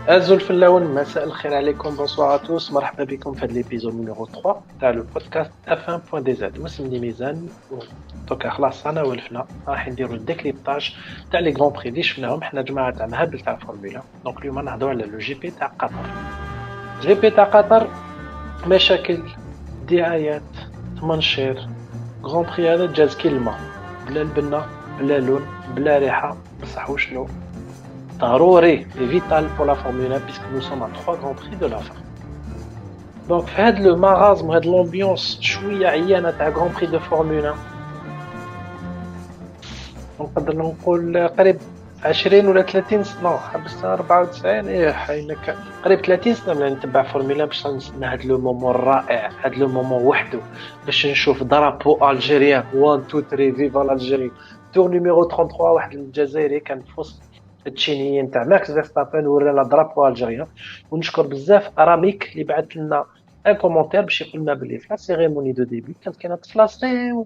Azul Fellaoun, مساء الخير عليكم, bonsoir à tous, مرحبا بكم في هذا l'épisode numéro 3 تاع le podcast F1.dz. واسمني ميزان. دوكا خلاص انا ولفنا راح نديروا الديكريبتاج تاع لي غران بري اللي شفناهم حنا جماعه تاع مهبل تاع الفورمولا. دونك اليوم نهضروا على لو جي بي تاع قطر. جي بي تاع قطر مشاكل، دعايات، تمنشير. غران بري هذا جاز كلمه بلا البنه بلا لون بلا ريحه، بصح وشنو ضروري et vital pour la Formule 1 puisque nous sommes à 3 grands prix de la fin. Donc في هذا لو مارازم وهاد لومبيونس شويه عيانه تاع غران بري دو فورمولا 1 نقدر نقول قريب 20 ولا 30 سنه، حبست 94 ايه حينك قريب 30 سنه من نتبع فورمولا باش نستنى هاد لو مومون الرائع، هاد لو مومون وحده باش نشوف درابو الجيريان 1 2 3 فيفا الجيري. تور نيميرو 33 واحد الجزائري كان في وسط التشينيين تاع ماكس فيرستابن ورانا درابو الجيريان. ونشكر بزاف راميك اللي بعث لنا ان كومونتير باش يقول لنا بلي في لا سيريموني دو ديبي كانت كاينه طفله صغيره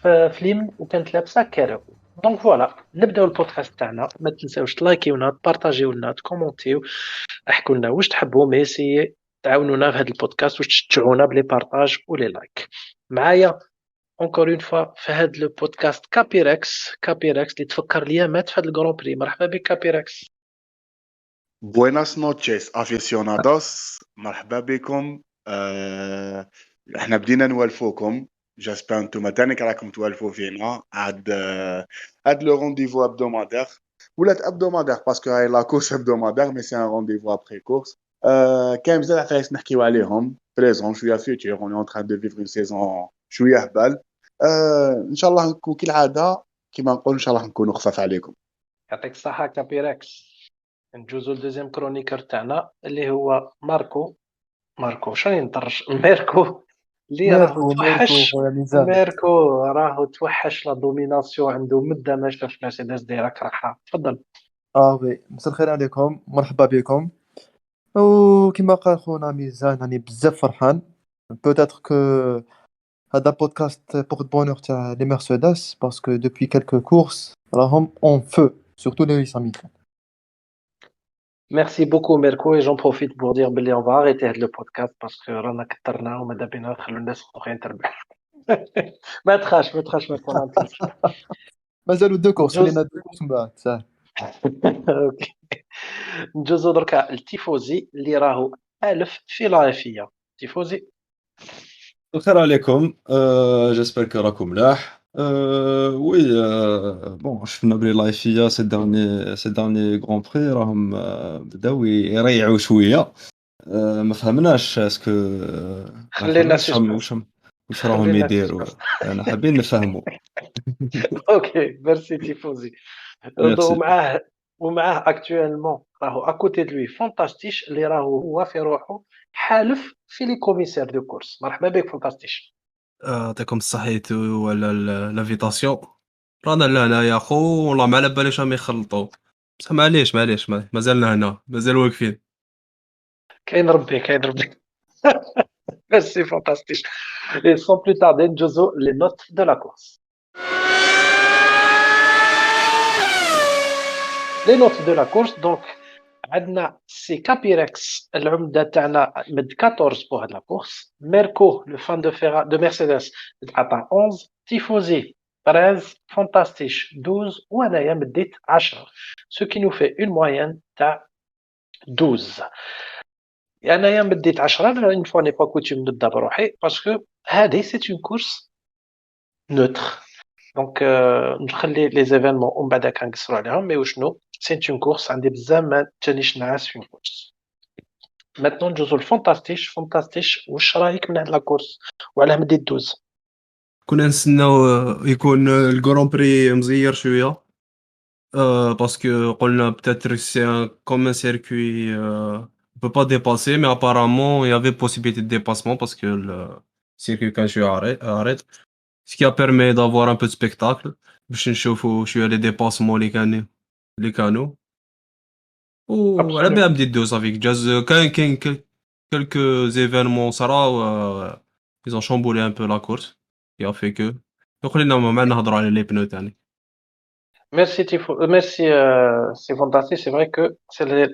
في فيلم وكانت لابسه كارو. دونك فوالا نبداو البودكاست تاعنا. ما تنساوش تلايكيونا، تبارطاجيو لنا، تكومونتيو، احكوا لنا واش تحبوا، ميسي تعاونونا في هذا البودكاست واش تشجعونا بلي بارطاج ولي لايك. معايا encore une fois في هذا البودكاست كابيركس اللي تفكر ليا مات في هذا الجران بري. مرحبا بك كابيركس. Buenas noches aficionados, مرحبا بكم. احنا بدينا نولفوكم، جاسبر انتم تانيك راكم تولفوا فينا عاد لو رونديفو ابدومادير ولات ابدومادير باسكو هاي لا كورس ابدومادير مي سي ان رونديفو ابري كورس. كاين بزاف عفايس نحكيو عليهم بريزون شويه فيوتور، اون اون تران دو فيفر اون سيزون شويه هبال. ان شاء الله نكون كالعاده كيما نقول ان شاء الله نكونوا خفاف عليكم. يعطيك الصحه كابيركس. نجوزو لدوزيام كرونيكر تاعنا اللي هو ماركو شنو نطرش ميركو اللي راهو توحش. خويا ميزان. ميركو راهو توحش لا دوميناسيون، عنده مده ما شاف مرسيدس دايره كرحه. تفضل. وي مساء الخير عليكم، مرحبا بكم. وكما قال خونا ميزان راني بزاف فرحان. بوتيتر كو هذا بودكاست بور بونور تاع لي مرسيدس باسكو دوبوي كالكو كورس راهم اون فو سورتو لي 800. Merci beaucoup Mirko et j'en profite pour dire بلي on va arrêter le podcast parce que رانا كثرنا وماذا بينا نخلو الناس الاخرين تربح. ما تخاش ما تكون مازالوا دو كورس، خلينا دو كورس من بعد ساهل. اوكي. نجوزو دركا التيفوزي اللي راهو الف في لافيا. تيفوزي الخير عليكم. جيسبر كو راكم ملاح. وي بون شفنا بلي لايفيا سي دارني غران بري راهم بداو يريعوا شويه. ما فهمناش اسكو خلينا واش راهم يديروا. انا حابين نفهموا. اوكي ميرسي تيفوزي. ومعاه اكطوالمون راهو اكوتي دو لوي فانتاستيش اللي راهو هو في روحه حالف في لي كوميسير دو كورس. مرحبا بك فانتاستيش. يعطيكم الصحيت ولا لافيتاسيون. رانا لهنا يا خو والله ما على باليش راهم يخلطوا، بصح معليش مازالنا هنا، مازال واقفين. كاين ربي ميرسي فانتاستيش. Et sans plus tarder, Jozo, les notes de la course. Les notes de la course, donc, عندنا سي كابيركس العمدة تاعنا مد 14 pour هاد la course. ميركو le fan de Mercedes عطى 11. تيفوزي 13. فانتاستيش 12. وانايا مديت 10. Ce qui nous fait une moyenne تاع 12. انايا مديت 10. une fois n'est pas coutume نبدا بروحي باسكو هذه c'est une course neutre. دونك نخلي لي زيفينمون ومن بعد كنقصروا عليهم. مي وشنو سي اون كورس عندي بزاف ما تانيش نعاس في كورس. ماتنون ندوزو فانتاستيش واش رايك من هاد لا كورس وعلاه مديت 12؟ كنا نستناو يكون الجران بري مزير شويه، باسكو قلنا peut-être c'est comme un circuit on peut pas dépasser, mais apparemment il y avait possibilité de dépassement parce que le circuit كان شويه عريض. ce qui a permis d'avoir un peu de spectacle باش نشوفوا شويه لي ديباسمون اللي كانوا. وعلى بالي بديت 12 افيك جاز. كاين quelques événements صراو ils ont chamboulé un peu la course qui a fait que. خلينا ما نهضروا على لي بنو تاني. Merci Tifo, merci c'est fantastique. C'est vrai que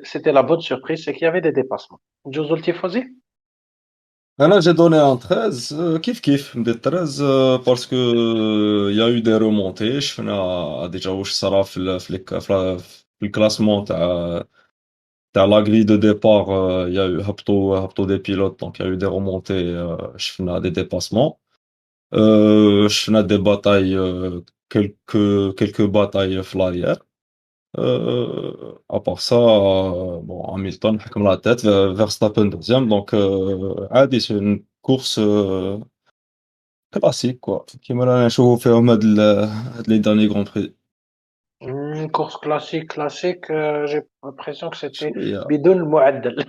c'était la bonne surprise, c'est qu'il y avait des dépassements. Josul Tifosi? Là, j'ai donné un 13, kiff, des 13, parce que il y a eu des remontées. Je fais déjà où je serai في الكلاسمون تاع la grille de départ. Il y a eu هبطوا des pilotes, donc il y a eu des remontées. Je fais des dépassements. Je fais des batailles, quelques batailles في l'arrière. À part ça, bon, Hamilton comme la tête, Verstappen deuxième, donc عادي c'est une course classique quoi. كيما رانا نشوفوا فيهم هاد les derniers grands prix. Une course classique, j'ai l'impression que c'était شوية بدون معدل.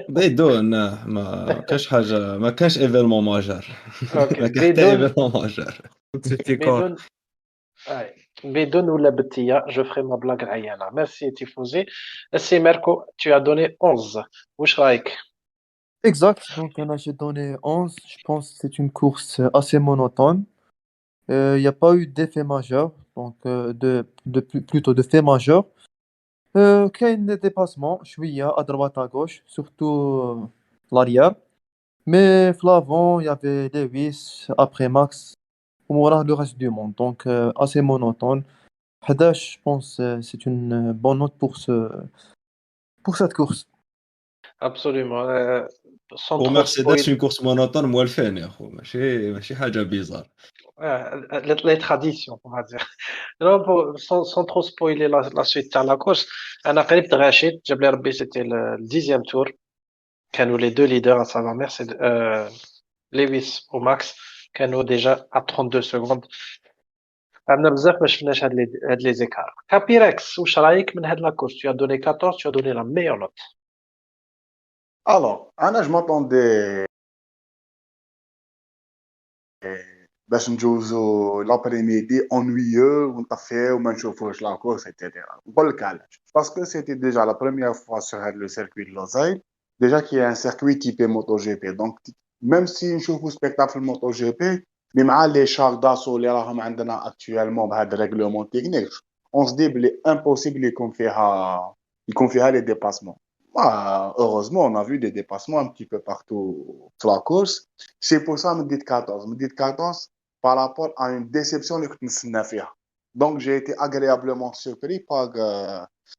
بدون ما كانش حاجة، ما كانش événement majeur. Ok, ما كان حتى événement majeur. C'était car. بدون أي. بدون ولا بتيا je ferai ma blague العيانة. Merci Tifosi. C'est Marco, tu as donné 11. وش رايك؟ Exact, donc là j'ai donné 11. Je pense que c'est une course assez monotone. Il n'y a pas eu d'effet majeur, donc plutôt de fait majeur. كاين des dépassements, شوية à droite à gauche, surtout l'arrière. Mais في l'avant, il y avait Lewis, après Max, وموراه le reste du monde. Donc assez monotone. 11, je pense, c'est une bonne note pour cette course. Absolument. Sans Pour trop Mercedes spoil. une course monotone موالفين يا خو، ماشي حاجة bizarre. Les traditions, on va dire. Non, sans trop spoiler la suite de la course, أنا قريب غاشيت جاب لي ربي c'était le 10e tour. كانوا les deux leaders à savoir Mercedes, Lewis ou Max كانوا déjà à 32 secondes. عندنا بزاف ما شفناش هاد لي زيكار. كابيركس واش رايك من هاد لا كورس؟ Tu as donné 14, tu as donné la meilleure note. Alors, Anna, je m'attendais باش نجوزو l'après-midi ennuyeux ونطفيه وما نشوفوش لا كورس etc. نقول لك علاش. Parce que c'était déjà la première fois sur le circuit de Losail, déjà qui est un circuit typé MotoGP. Donc même si نشوفو spectacle MotoGP, mais مع les chars d'assaut اللي راهم عندنا actuellement بهاد الريغلومون تكنيك, on se dit بلي impossible يكون فيها les dépassements. Bah, heureusement, on a vu des dépassements un petit peu partout sur la course. C'est pour ça que je me dis 14. Je me dis 14 par rapport à une déception que je me suis. Donc, j'ai été agréablement surpris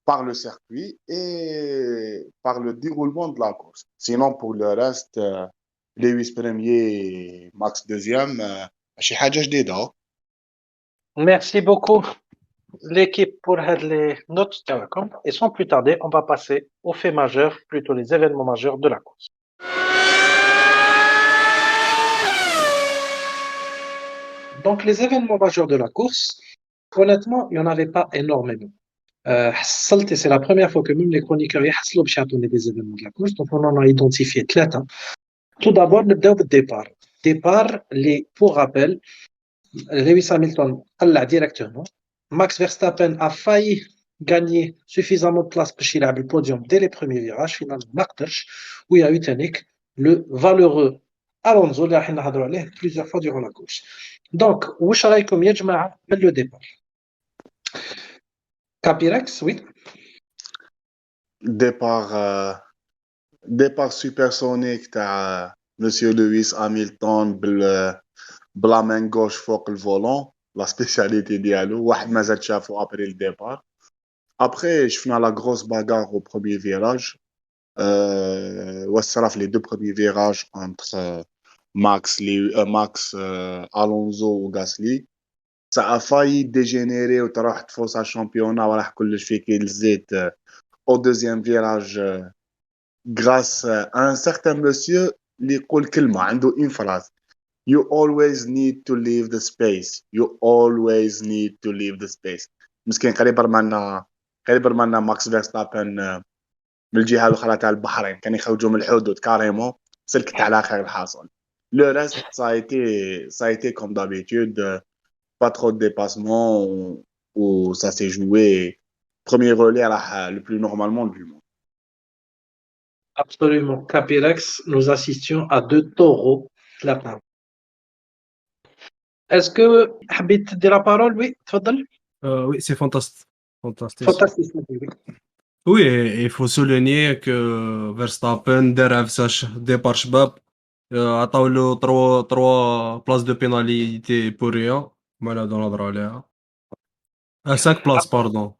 par le circuit et par le déroulement de la course. Sinon, pour le reste, les 8 premiers, Max deuxième, c'est حاجة جديدة. Merci beaucoup l'équipe pour les notes تاعكم. Et sans plus tarder, on va passer aux faits majeurs, plutôt les événements majeurs de la course. Donc, les événements majeurs de la course, honnêtement, il n'y en avait pas énormément. حصلت, c'est la première fois que même les chroniqueurs يحصلوا باش يعطوني des événements de la course. Donc, on en a identifié 3. Tout d'abord, نبداو بالديبار. Départ, pour rappel, Lewis Hamilton قلع directement. Max Verstappen a failli gagner suffisamment de place pour يلعب le podium dès les premiers virages. Finalement, ما قدرش. où il y a eu تانيك le valeureux Alonso اللي راح نهضروا عليه plusieurs fois durant la course. Donc, واش رايكم يا جماعه من le départ? Capirex, oui. Départ supersonique تاع Monsieur Lewis Hamilton بلا main gauche فوق le volant, la spécialité ديالو, واحد ما زاد شافو après le départ. Après, je finis la grosse bagarre au premier virage. والصراحة les deux premiers virages entre Max, Alonso ou Gasly. Ça a failli dégénérer وتروح تفوز على الشامبيونات وراح كلش فيك الزيت au deuxième virage grâce à un certain monsieur اللي يقول كلمة عنده une phrase. You always need to leave the space. You always need to leave the space. مسكين قريب منا ماكس فيرستابن من الجهة الأخرى تاع البحرين كان يخرجوا من الحدود كاريمون سلكت على آخر الحاصل. Le reste, ça a été comme d'habitude, pas trop de dépassements où ça s'est joué premier relais le plus normalement du monde. Absolument. Capirex, nous assistions à 2 taureaux de la part. Est-ce que حبيت تدي la parole? Oui, تفضل. Oui, c'est fantastique. Fantastique, oui. Oui, et il faut souligner que Verstappen دارها في départ شباب عطاو له 3 places de pénalité pour rien ما لا نهضروا عليها 5 places pardon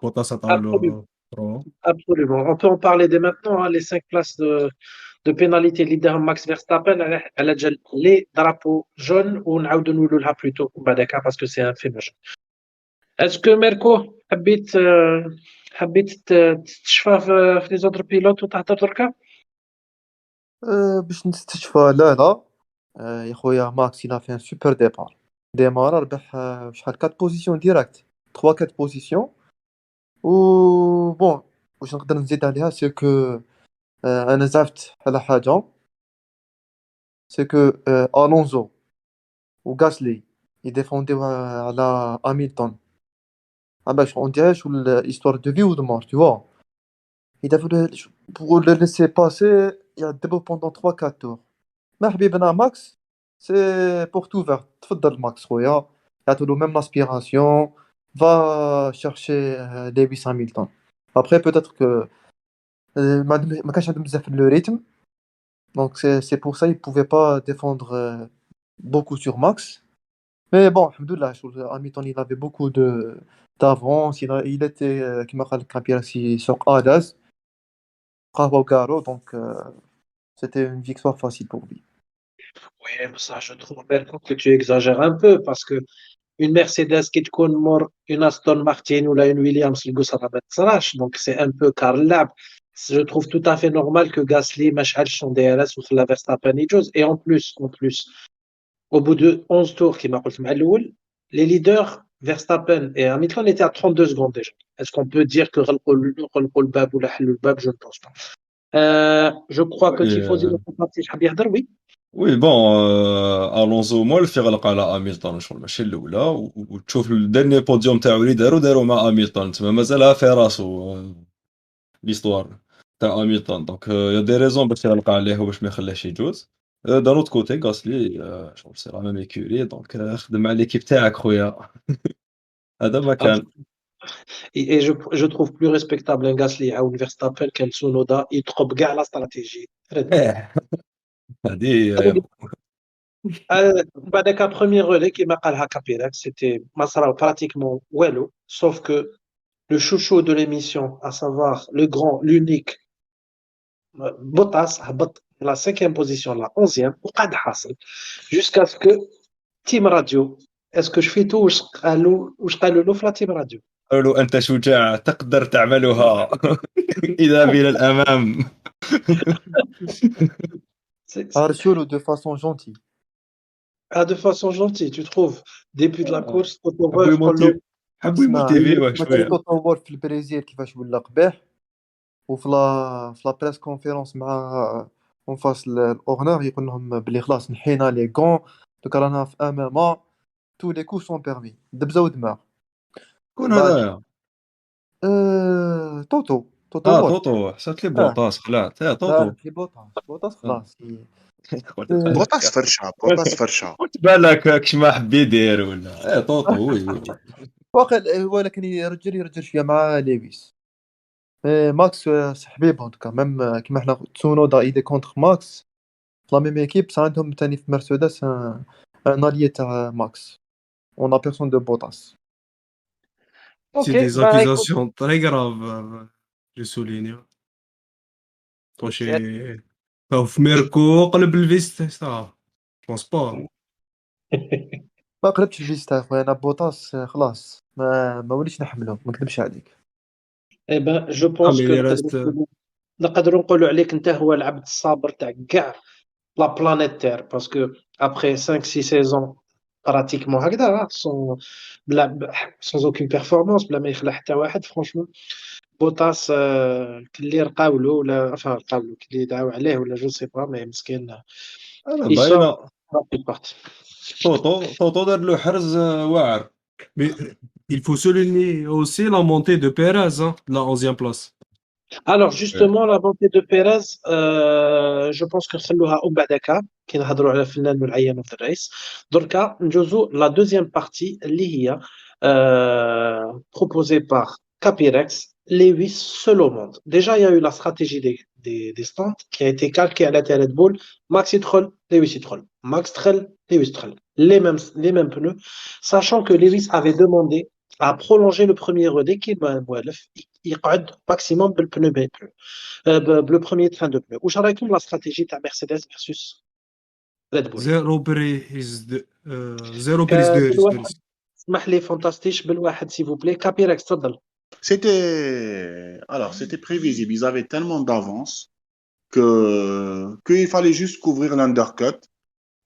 Bottas عطاو Absolument. له 3 Absolument. On peut en parler dès maintenant, hein, les 5 places de pénalité leader Max Verstappen, elle a déjà les drapeaux jaunes ou نعاودوا نقولوا لها plutôt بعدك parce que c'est un fait majeur. Est-ce que Merco حبيت تستشفى في les autres pilotes وتهضر دركا؟ باش نستشفى لا يا خويا ماكس il a fait un super départ ديمار ربح شحال 4 بوزيسيون ديريكت 3 4 بوزيسيون و بون واش نقدر نزيد عليها سي كو انا زعفت على حاجه سي كو الونزو وغاسلي يديفونديو على هاميلتون باش اون ديrait شو l'histoire de vie ou de mort tu vois il a voulu pour le laisser passer il a débattu pendant 3 4 tours ما حبيبنا ماكس سي بورت اوفر تفضل ماكس خويا يعطوا له ميم لاسبيراسيون va chercher Lewis Hamilton après peut-être que ما كانش عندهم بزاف le rythme donc c'est pour ça il pouvait pas défendre beaucoup sur Max mais bon alhamdoulilah Hamilton il avait beaucoup de d'avance il était كما قال Capirassi sur Adas bravo Garo donc c'était une victoire facile pour lui. Oui, mais ça, je trouve Merco que tu exagères un peu parce que une Mercedes qui te connaît mort, une Aston Martin ou là une Williams, le goût ça va être Sarache. Donc c'est un peu Carlab. Je trouve tout à fait normal que Gasly, Machal, son DRS ou la Verstappen et chose. Et en plus, au bout de 11 tours qui m'a dit les leaders Verstappen et Hamilton étaient à 32 secondes déjà. Est-ce qu'on peut dire que le bab ou le bab, je ne pense pas. Je crois que Oui, Tifosi ne peut pas dire oui. oui bon الونزو هو اللي في غلق على هاميلتون شغل ماشي الاولى وتشوف الدرني بوديوم تاعو اللي داروا مع هاميلتون تما مازالها في راسو ليستوار تاع هاميلتون دونك يا دي ريزون باش يغلق عليه وباش ما يخليهش يجوز دان اوت كوتي غاسلي شغل سي لا ميم ايكوري دونك خدم مع ليكيب تاعك خويا هذا ما كان Et je trouve plus respectable un Gasly ou un Verstappen qu'un Tsunoda. Il trompe gars la stratégie. ايه هذه بعد qu'un premier relais qui m'a قالها Capirec, c'était Masra pratiquement Wello, sauf que le chouchou de l'émission, à savoir le grand, l'unique Bottas, هبط la 5e position, la 11e, وقعد حاصل jusqu'à ce que Team Radio, est-ce que je fais tout وش قالوا له في la Team Radio. قالوا انت شجاع تقدر تعملها اذا الى الامام Arsholo de façon gentille. Ah, de façon gentille, tu trouves. Début de la course, Toto حبوا Wolff, حبوا اسمع يموتيفيوه ما شويه توتو وولف في البرازيل كيفاش ولا قباح وفي لا بريس كونفيرونس مع اون فاس الاورنر يقول لهم بلي خلاص نحينا لي كون دوك رانا في امام تو لي كو سون بيرمي دبزه دماغ شكون بعد هذايا توتو وولف طوطو حسبت لي اه بوطاس خلعت لا طوطو في بوطاس خلاص بوطاس فرشة قلت بالك كش ما حب يدير ولا طوطو وي واقع ولكن يرجع شويه مع ليفيس ماكس حبيبهم دوكا ميم كيما حنا تسونودا ايدي كونتر ماكس في لا ميم ايكيب صا عندهم تاني في مرسيدس ان اليي تاع ماكس اون لا بيرسون دو بوتاس Ok, C'est des bah écoute, accusations très graves, je souligne. Touché في ميركو قلب الفيست ça. Je pense pas. ما قلبتش الفيستا خويا انا بوتاس خلاص ما وليتش نحمله ما نكذبش عليك eh ben, je Ah pense mais que il reste نقدروا نقولوا عليك انت هو العبد الصابر تاع كاع لا بلانيت تير باسكو après 5 6 saisons pratiquement هكذا sans aucune performance بلا ما يخلع حتى واحد franchement بوتاس كلي رقاولو ولا enfin رقاولو كلي دعاو عليه ولا جو سي با مي مسكين انا il sort باينه طوطو دار له حرز واعر mais il faut souligner aussi la montée de Perez, hein, la 11e place. Alors justement la montée de Perez je pense que نخلوها أم بعدك كي نهضروا على الفنان والعيان في الرئيس دركا نجوزو لا دوزيام بارتي اللي هي proposé par Capirex, Lewis seul au monde. Déjà, il y a eu la stratégie des stands qui a été calquée à la Red Bull. Maxi Troll, Lewis Troll. Max Troll, Lewis Troll. Les mêmes pneus, sachant que Lewis avait demandé à prolonger le premier relais qui va يقعد maximum بالpneu le premier train de pneus. وش رايكم la stratégie de Mercedes versus Red Bull؟ Zero بريز زيرو بريز دو بالواحد ريسك. اسمح لي فانتاستيش بالواحد s'il vous plaît. Capirex تفضل. C'était prévisible. Ils avaient tellement d'avance qu'il fallait juste couvrir l'undercut.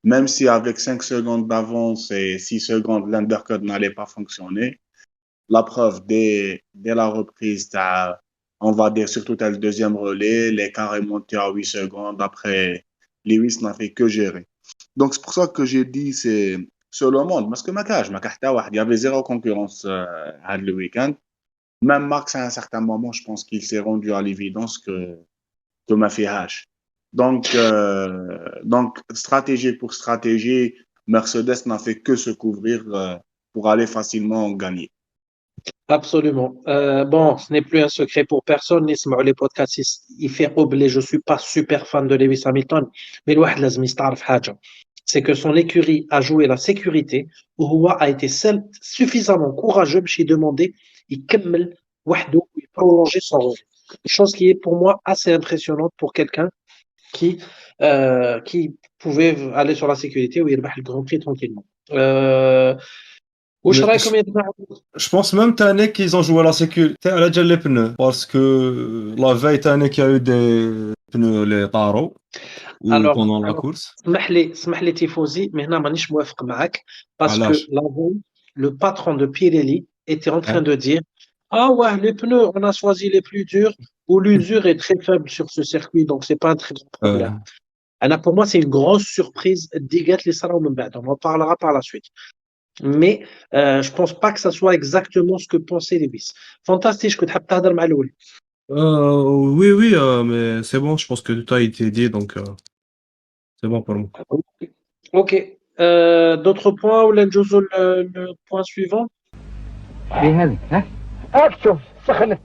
Même si avec 5 secondes d'avance et 6 secondes, l'undercut n'allait pas fonctionner. La preuve, dès la reprise, on va dire surtout le deuxième relais, l'écart est monté à 8 secondes. Après, Lewis n'a fait que gérer. Donc, c'est pour ça que j'ai dit c'est seul au monde. Parce que il y avait zéro concurrence le week-end. Même Max, à un certain moment, je pense qu'il s'est rendu à l'évidence que ma fille H. Donc, stratégie pour stratégie, Mercedes n'a fait que se couvrir pour aller facilement gagner. Absolument. Bon, ce n'est plus un secret pour personne. نسمعوا les podcasts يفيقوا بلي je suis pas super fan de Lewis Hamilton, mais الواحد لازم يستعرف حاجة. C'est que son écurie a joué la sécurité وهو a été suffisamment courageux باش يدemander يكمل وحده prolonger son rôle. Chose qui est pour moi assez impressionnante pour quelqu'un qui pouvait aller sur la sécurité ويربح le Grand Prix tranquillement. وش Mais رايكم يا جماعة؟ je pense même تاني qu'ils ont joué la sécurité على جال les pneus parce que la veille تاني qu'il y a eu des pneus les طاروا Alors, pendant la course. اسمح لي تيفوزي mais هنا مانيش موافق معاك parce que علاش؟ la veille, le patron de Pirelli était en train Hein? de dire ah ouais les pneus on a choisi les plus durs où l'usure est très faible sur ce circuit donc c'est pas un très grand problème. Alors pour moi c'est une grosse surprise ديقات اللي صراو من بعد on en parlera par la suite. Mais je pense pas que ça soit exactement ce que pensait Lewis. Fantastique كنت حاب تهضر مع الأول. Oui, mais c'est bon, je pense que tout a été dit, donc c'est bon pour moi. Ok. D'autres points ou نجوزو le point suivant? بهذه ها شوف سخنت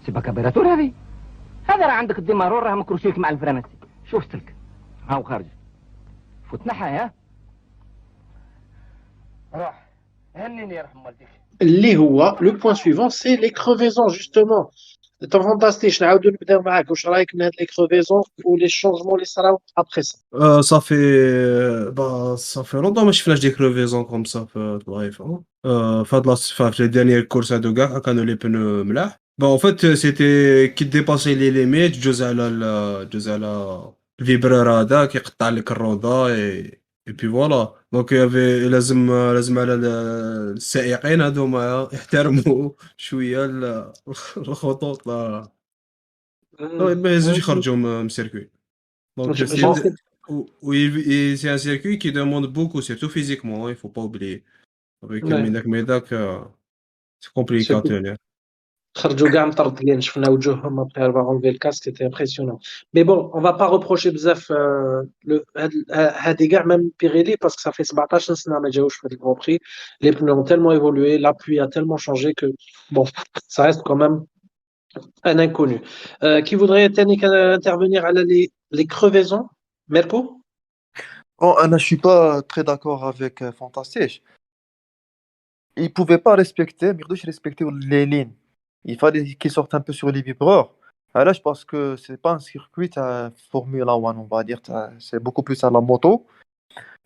سيبها كبيراتور هذه هذا راه عندك الديمارور راه مكروشيك مع الفرامسي شوف سلك هاو خارج فوت نحا ها روح هنيني يرحم والديك اللي هو le point suivant c'est les crevaisons justement. فانتاستيش نعاودو نبداو معاك واش رايك من هاد les crevaisons ou les changements اللي صراو après ça. Ça fait longtemps ما شفناش دي crevaisons comme ça في اللايف. في les dernières courses هادو كاع كانوا les pneus ملاح. En fait c'était qui dépassait les limites جوز على الفيبرور هذا كيقطع لك الروضة et puis voilà. Donc il y avait لازم على السائقين هذوما يحترموا شوية الخطوط ما يزيدوش يخرجوا من السيركوي. Donc c'est un circuit qui demande beaucoup, surtout physiquement, il faut pas oublier. Avec Medak, c'est compliqué à tenir. خرجوا كاع مطردين شفنا وجوههم ابخي انليفي الكاسك سيتي امبرسيونون مي بون اون فا با روبروشي بزاف هادي كاع ميم بيريلي باسكو صافي 17 سنه ما جاوش في الكرون بري لي بنو ont tellement évolué l'appui a tellement changé que bon ça reste quand même un inconnu. Qui voudrait intervenir à les crevaisons? Merco? Bon, Anna, je suis pas très d'accord avec Fantastique. Il pouvait pas respecter, mais il respecter les lignes. Il fallait qu'ils sortent un peu sur les vibreurs. Là, je pense que c'est pas un circuit à Formula 1, on va dire. C'est beaucoup plus à la moto.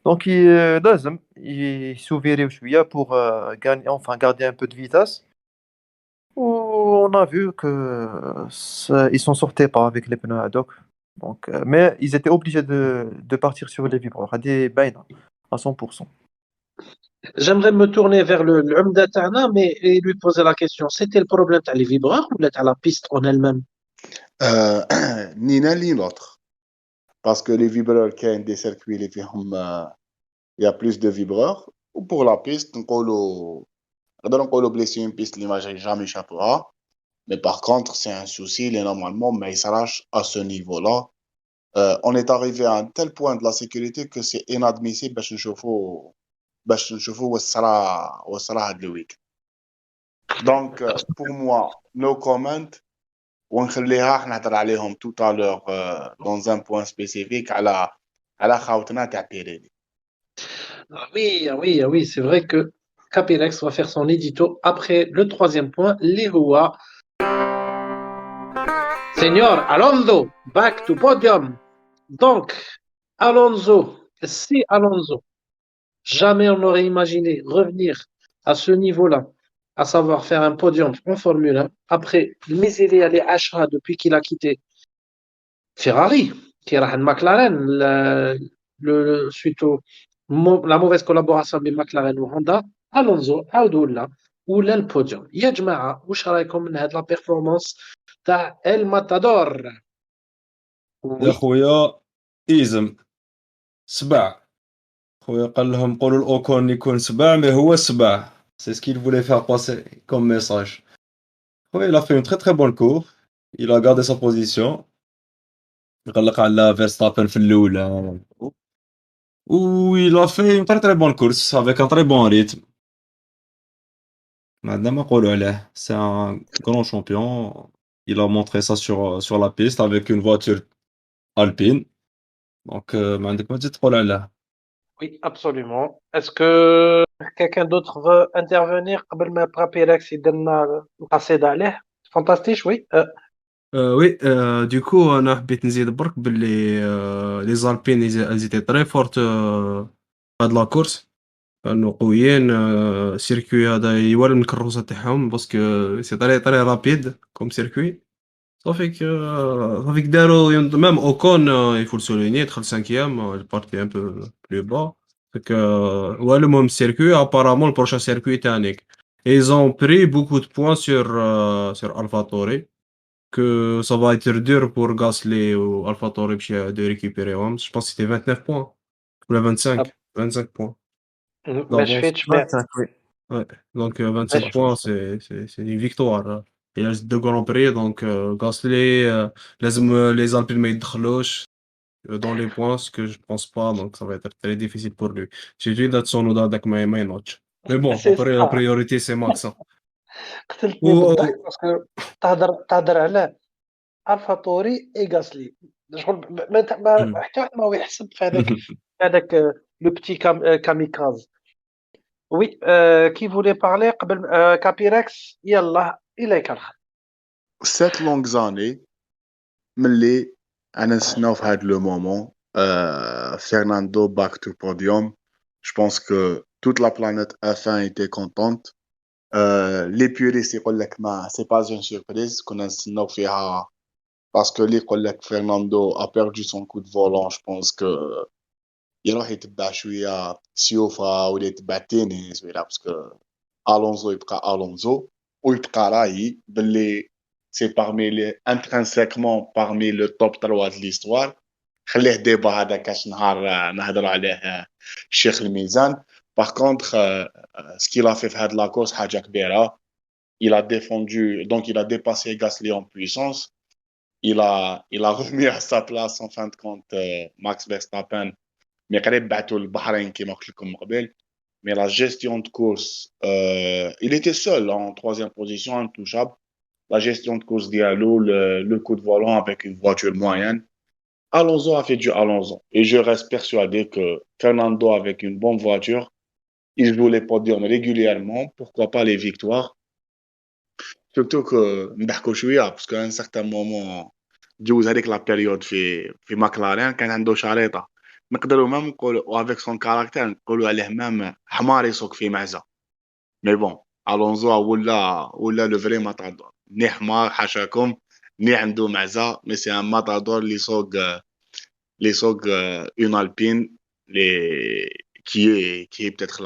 Donc, il s'ouvrait pour gagner, enfin, garder un peu de vitesse. On a vu que ils s'en sortaient pas avec les pneus ad hoc. Donc, mais ils étaient obligés de partir sur les vibreurs à 100%. J'aimerais me tourner vers le Umda Tana, mais et lui poser la question. C'était le problème t'as les vibreurs ou t'as la piste en elle-même? Ni l'un ni l'autre. Parce que les vibreurs qui ont des circuits, il y a plus de vibreurs. Ou pour la piste, on peut blesser une piste, l'image n'est jamais échappera. Mais par contre, c'est un souci, normalement, mais il s'arrache à ce niveau-là. On est arrivé à un tel point de la sécurité que c'est inadmissible chez chauffeur باش نشوفوا واش صرا هاد الويك. دونك بور موا نو كومنت ونخليها نهضر عليهم tout à l'heure dans un point spécifique على خاوتنا تاع بيريني. Ah oui, ah oui, ah oui, c'est vrai que Capirex va faire son édito après le troisième point, les Hoa. Senior Alonso, back to podium. Donc, Alonso, si Alonso, jamais on n'aurait imaginé revenir à ce niveau-là, à savoir faire un podium en Formule 1, après le miséré à les Ashra depuis qu'il a quitté Ferrari, qui est McLaren, suite la mauvaise collaboration avec McLaren ou Honda, Alonso, Aoudoula, ou le podium. يا جماعة واش رايكم من هاد لا بيرفورمانس تاع الماتادور؟ يا وي خويا إيزم سبع. خويا قال لهم قولوا الأوكون يكون سبع mais هو سبع. C'est ce qu'il voulait faire passer comme message. خويا il a fait une très très bonne course. Il a gardé sa position. غلق على فيرستابن في الأولى. Il a fait une très très bonne course avec un très bon rythme. ما عندنا ما نقولوا عليه. C'est un grand champion. Il a montré ça sur la piste avec une voiture alpine. Donc ما عندك ما تزيد تقول عليه. Oui, absolument. Est-ce que quelqu'un d'autre veut intervenir قبل ما Capirex يدير القصيدة عليه؟ Fantastique, oui. Oui, du coup أنا حبيت نزيد برك باللي les Alpines elles étaient très fortes هاد لا كورس. كانوا قويين. السيركوي هذا يولي من الكروسة تاعهم باسكو سي طري رابيد كوم سيركوي. صافيك داروا ميم اوكون il faut le souligner دخل 5e البارتي ان بو بلو با. دونك هو المهم السيركوي apparemment le prochain circuit تاعك. Ils ont pris beaucoup de points sur AlphaTauri que ça va être dur pour Gasly ou AlphaTauri de récupérer. Je pense que c'était 29 points ou la 25 points ما d'avance. شفيتش بها. 25 oui. Ouais, donc 27 ماشي points, c'est une victoire. Il reste 2 Grands Prix, donc Gasly, les Alpines ما يدخلوش dans les points, ce que je pense pas, donc ça va être très difficile pour lui. J'ai dit d'être son داك ما ينوضش. Mais bon, سي après la صح. priorité c'est Max. قتلتني بالضحك باسكو تهضر على الفا طوري اي غاسلي شغل حتى واحد ما هو يحسب في هذاك لو بتي كاميكاز. وي كي فولي بارلي قبل كابيركس يلا اليك الخير. 7 longues années ملي انا نستناو في هذا لو مومون Fernando back to podium. Je pense que toute la planète F1 était contente. Les puristes يقول لك ما c'est pas une surprise كنا نستناو فيها parce que اللي يقول لك Fernando a perdu son coup de volant. Je pense que يروح يتبع شويه سيوفا ولا يتبع تينيس ولا باسكو الونزو يبقى الونزو ويبقى رايي باللي سي parmi les intrinsèquement parmi le top 3 de l'histoire. خليه ديبا هذا كاش نهار نهضروا عليه الشيخ الميزان. Par contre ce qu'il a fait في هاد لا كورس حاجه كبيره. Il a défendu, donc il a dépassé Gasly en puissance. Il a remis à sa place en fin de compte Max Verstappen. Mais قريب بعتوا البحرين كما قلت لكم من قبل. Mais la gestion de course, il était seul en troisième position, intouchable. La gestion de course diallo, le coup de volant avec une voiture moyenne. Alonso a fait du Alonso. Et je reste persuadé que Fernando, avec une bonne voiture, il joue les podiums régulièrement. Pourquoi pas les victoires? Surtout que نضحكوا شويه parce qu'à un certain moment جوز هذيك la période في McLaren كان عنده شريطه نقدروا ما نقولوا avec son caractère نقولوا عليه مام حمار يسوق في معزه. مي بون الونزو ولا لو فري ماتادور. ني حمار حاشاكم ني عنده معزه مي سي ان ماتادور اللي يسوق اون البين qui est peut-être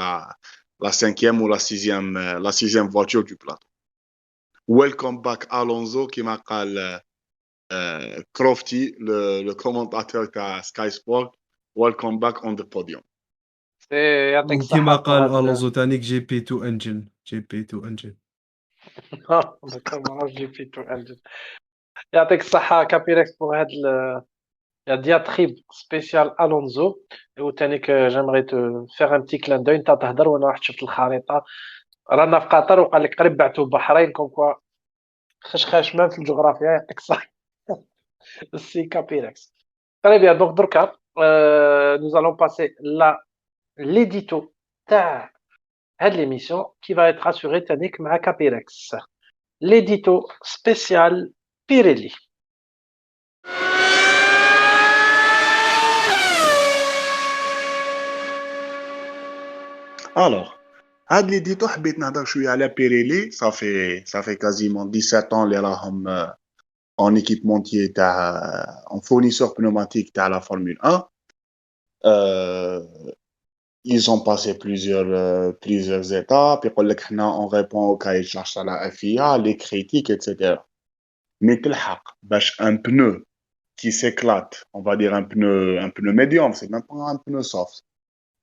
la cinquième ou la sixième voiture du plateau. Welcome back Alonso كما قال كروفتي le commentateur تاع سكاي سبورت. Welcome back on the podium. يعطيك الصحة. كيما قال الونزو تانيك جي بي 2 انجن. يعطيك الصحة كابيركس بور هاد la diatribe spéciale Alonso. وتانيك j'aimerais te faire un petit clin d'œil. انت تهضر وانا رحت شفت الخريطه، رانا في قطر وقال لك قريب بعتوا بحرين كوم كوا خشخاش مام في الجغرافيا يعطيك الصح. سي كابيركس. Très bien, donc دركا nous allons passer l'édito تاع هاد l'émission qui va être assuré تانيك مع كابيركس. L'édito spécial Pirelli. Alors, هاد لي ديتو حبيت نهضر شويه على بيريلي. صافي quasiment 17 ans اللي راهم en équipementier en fournisseur pneumatique à la Formule 1. Ils ont passé plusieurs étapes. On répond au cahier de charge à la FIA, les critiques, etc. Mais un pneu qui s'éclate, on va dire un pneu médium, c'est même pas un pneu soft,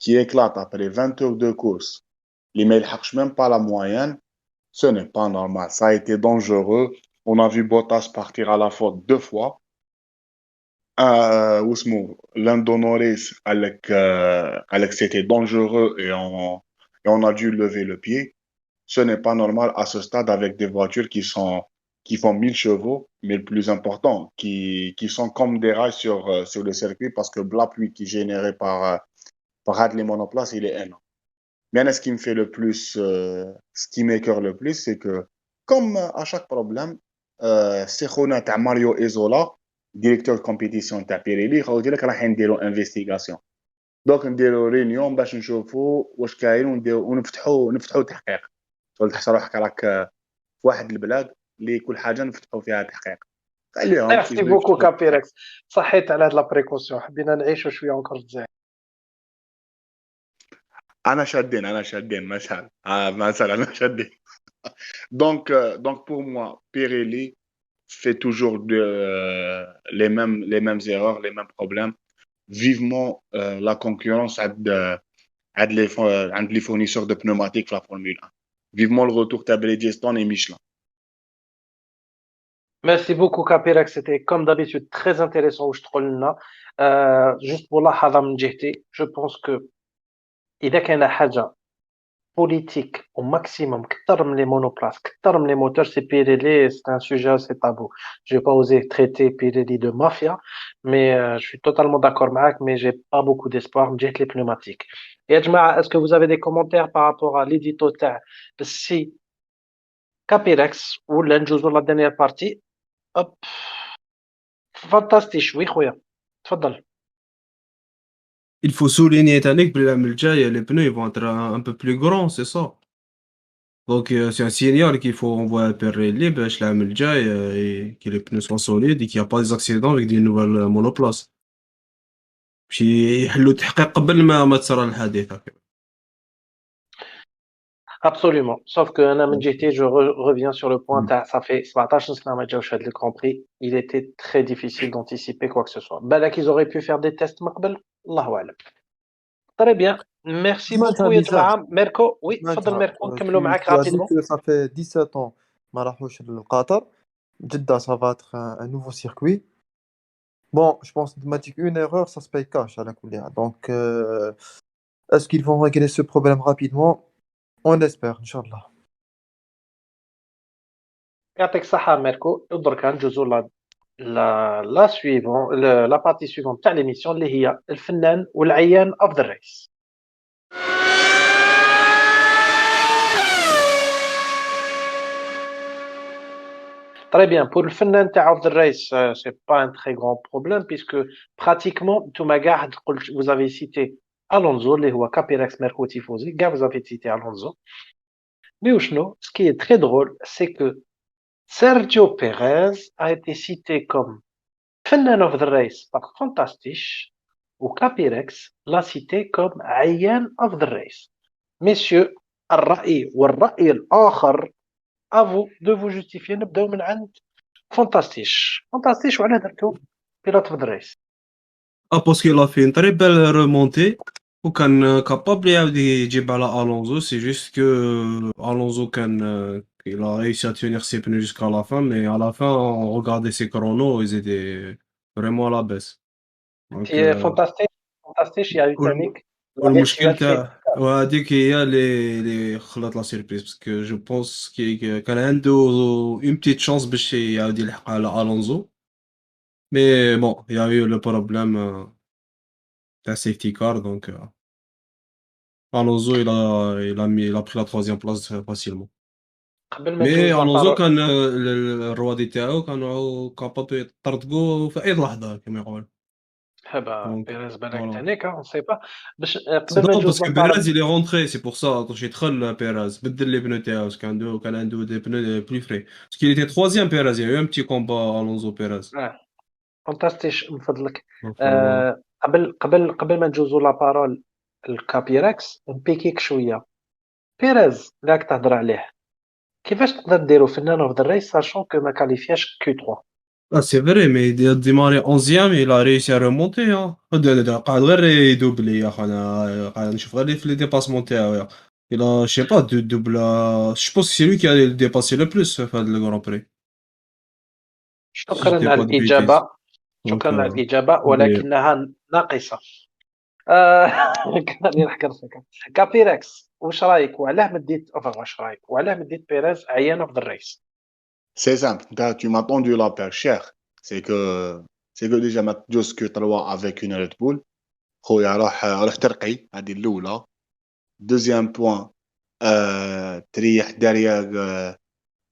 qui éclate après 20 heures de course, les ne marchent même pas la moyenne, ce n'est pas normal. Ça a été dangereux. On a vu Bottas partir à la faute 2 fois. Lando Norris avec c'était dangereux et on a dû lever le pied. Ce n'est pas normal à ce stade avec des voitures qui font 1000 chevaux, mais le plus important, qui sont comme des rails sur le circuit parce que la pluie qui est générée par les monoplaces, il est énorme. Mais ce qui me fait le plus, ce qui m'écoeure le plus, c'est que comme à chaque problème, c'est Mario Isola, directeur de compétition de Pirelli, il dit qu'il y a une investigation. Donc, on a une réunion باش نشوفوا واش كاين ونفتحوا تحقيق. تحس روحك راك في واحد البلاد اللي كل حاجه نفتحوا فيها تحقيق. خليهم. ميرسي بوكو كابيركس، صحيت على هاد لا بريكوسيون، حبينا نعيشوا شويه اونكور في الجزائر. انا شادين مشعل انا شادين. Donc pour moi, Pirelli fait toujours les mêmes erreurs, les mêmes problèmes. Vivement la concurrence entre les fournisseurs de pneumatiques pour la Formule 1. Vivement le retour de Bridgestone et Michelin. Merci beaucoup كابيركس، c'était comme d'habitude très intéressant واش تقول لنا. juste ملاحظه من جهتي، je pense que اذا كان حاجه politique au maximum كثر من les monoplaces كثر من les moteurs, c'est Pirelli. C'est un sujet assez tabou. Je vais pas oser traiter Pirelli de mafia, mais je suis totalement d'accord معاك, mais j'ai pas beaucoup d'espoir من جهة les pneumatiques. يا جماعة, est-ce que vous avez des commentaires par rapport à l'édito تاع السي كابيركس ولا نجوزو la dernière partie؟ hop فانتاستيش. وي خويا تفضل. Il faut souligner تانيك بالعام الجاي les pneus ils vont être un peu plus grands, c'est ça. Donc c'est un signal qu'il faut envoyer à Pirelli باش العام الجاي que les pneus soient solides et qu'il y a pas des accidents avec des nouvelles monoplaces. باش يحلوا التحقيق قبل ما تصرى الحادثة. Absolument. Sauf que أنا من جهتي je reviens sur le point تاع ça fait 17 سنة ما جاوش هاد le Grand Prix. Il était très difficile d'anticiper quoi que ce soit. بالك ils auraient pu faire des tests من قبل، الله أعلم. Très bien. Merci beaucoup يا جماعة. ميركو. وي تفضل ميركو نكملوا معاك rapidement. Ça fait 17 ans ما راحوش لقطر. Jeddah, ça va être un nouveau circuit. Bon, je pense que une erreur, ça se paye cash à la coulée. Donc, est-ce qu'ils vont régler ce problème rapidement? On l'espère, Inch'Allah. يعطيك الصحة ميركو. دركا نجوزو la suivante, la partie suivante تاع l'émission اللي هي الفنان والعيان of the race. Très bien. Pour le فنان تاع of the race, c'est pas un très grand problème puisque pratiquement نتوما كاع vous avez cité Alonso اللي هو كابيركس ميركو تيفوزي كاع vous avez cité Alonso. Mais وشنو ce qui est très drôle c'est que Sergio Pérez a été cité comme فنان of the race par Fantastisch ou Capirex l'a cité comme عيان of the race. Messieurs, الرأي والرأي الآخر à vous de vous justifier. نبداو من عند فانتاستيش. وعلاه درتو pilote of the race؟ parce qu'il a fait une très belle remontée وكان capable يعاود يجيب على Alonso. C'est juste que Alonso il a réussi à tenir ses pneus jusqu'à la fin, mais à la fin on regardait ses chronos, ils étaient vraiment à la baisse. دونك هي فانتاستيش يا يوتانيك والمشكل تاع وهذيك هي اللي خلات لا سيربريز باسكو جو بونس كان عنده اون بتيت شانس باش يعاود يلحق على الونزو مي بون يا يو لو بروبليم تاع سيفتي كار دونك الونزو il a pris la troisième place facilement قبل ما مي ندوز الونزو لابارول كان الروادي تاعو كانوا كابابل يطردقوا في اي لحظه كما يقول هبا دونك بيريز بالك فوالا تانيك اون سي با باش قبل ما Non, ندوز parce que لابارول Perez, il est rentré, c'est pour ça. Donc, j'ai دخل Perez, بدل les pneus تاعو, parce كان عنده des pneus plus frais. Parce qu'il était troisième Perez, il y a eu un petit combat Alonso Perez. فانتاستيش من فضلك Donc, voilà. قبل ما ندوزو لابارول الكابيركس نبيكيك شويه بيريز راك تهضر عليه كيفاش تقدر ديرو فنان اوف ذا ريس ساشون كو ما كاليفياش كيو 3 Ah, c'est vrai, mais il a démarré 11e, il a réussi à remonter. Hein. قاعد غير يدوبلي يا اخي انا قاعد نشوف غير في لي ديباسمون تاعو يا. Il a, je sais pas, double. Je pense que c'est lui qui a dépassé le plus في هذا le Grand Prix. Si je dis شكرا على pas de bêtises. الاجابه Donc, شكرا على الاجابه mais ولكنها ناقصه كان نحكر فيك كابيركس واش رايك وعلاه مديت واش رايك وعلاه مديت بيريز عيان اوف ذا ريس C'est simple. Tu m'as tendu la perche cher. C'est que déjà ما تجوز que تروى avec une Red Bull. خويا روح ترقي هذه الأولى. Deuxième point, تريح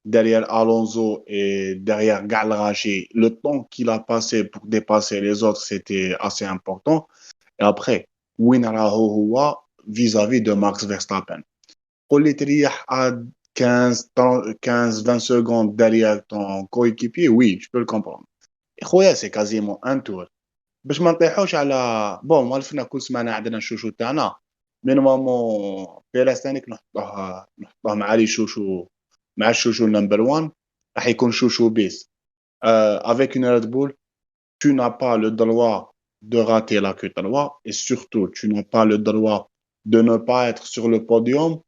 derrière Alonso et derrière Galrachi. Le temps qu'il a passé pour dépasser les autres, c'était assez important. Et après, winner vis-à-vis de Max Verstappen. Pour les تريح à 15-20 secondes derrière ton coéquipier, oui, je peux le comprendre. Et خويا, c'est quasiment un tour. باش ما نطيحوش على بون موالفنا كل سمانه عندنا الشوشو تاعنا مي نورمالمون بيريز تانيك نحطوه مع لي شوشو مع الشوشو نمبر 1 راح يكون شوشو بيس avec une Red Bull tu n'as pas le droit de rater la Q3 et surtout tu n'as pas le droit de ne pas être sur le podium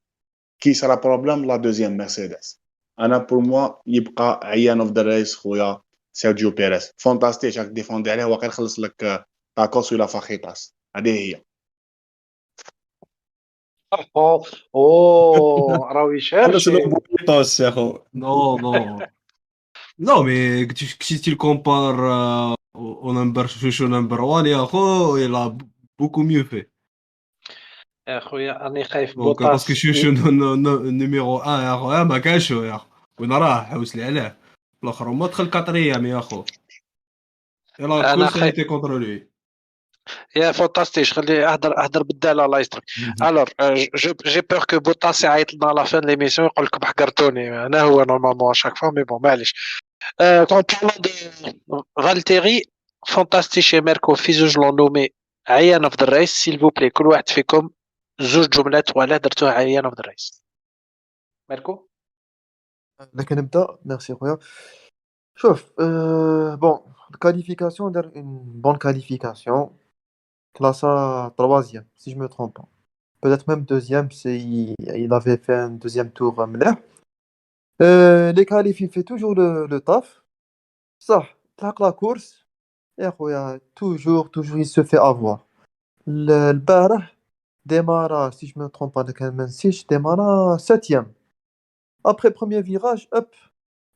qui sera problème la deuxième Mercedes انا pour moi يبقى عيان of the race خويا سيرجيو بيريز فانتاستيك راك ديفوندي عليه واقيلا خلص لك تاكوس ولا فاخيتاس هذه هي اوه راهو خلص له يشرشي بويطاس يا خو. non, non. Non, mais si tu le compares au number 1, Yahoo, il a beaucoup mieux fait. يا خويا راني خايف Donc, parce que بوطاس Chouchou numéro 1, Yahoo, ما كانش يا وين راه حوس لي عليه. الاخر ما دخل كاتريام يا اخو. يلا انا كل سنه خايف تي كونتر لوي. يا فانتاستيش خلي اهدر بالداله الله يسترك الور جي بور كو بوطاس يعيط لنا على فان ليميسيون يقول لكم حقرتوني انا هو نورمالمون شاك فوا مي بون معليش كون بارلون دو فالتيري فانتاستيش يا ميركو في زوج لون نومي عيان اوف ذا ريس سيل فو بلي كل واحد فيكم زوج جملات ولا درتوها عيان اوف ذا ريس ميركو لكن نبدا ميرسي خويا شوف بون الكاليفيكاسيون دار اون بون كاليفيكاسيون كلاسا troisième si je me trompe pas peut-être même deuxième si il avait fait un deuxième tour مليح les qualifs il fait toujours le taf صح تلحق la course يا خويا toujours il se fait avoir البارح démarra si je me trompe pas لكن ما نسيتش démarra 7e après premier virage hop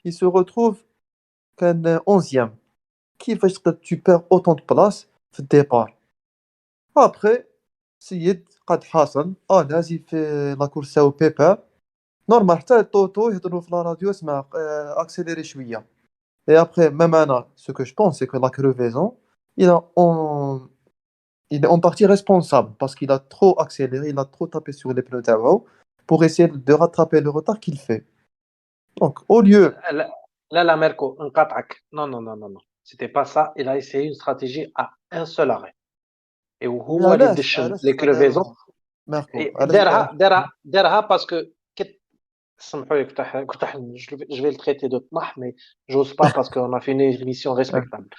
il se retrouve كان 11e كيفاش تقدر tu perds autant de place في الديبار après سيد قد حاصل لازم في لا كورس تاعو بيبا نورمال حتى توتو يهضروا في لا راديو اسمع اكسيليري شويه et après même Anna ce que je pense c'est que la crevaison il est en partie responsable parce qu'il a trop accéléré il a trop tapé sur les pneus تاعو pour essayer de rattraper le retard qu'il fait donc au lieu لا ميركو نقاطعك non c'était pas ça il a essayé une stratégie à un seul arrêt et هو اللي دشن لي كريفيزون ماركو دارها باسكو سمحوا لي كنت je vais le traiter de طمح mais j'ose pas parce qu'on a fait une émission respectable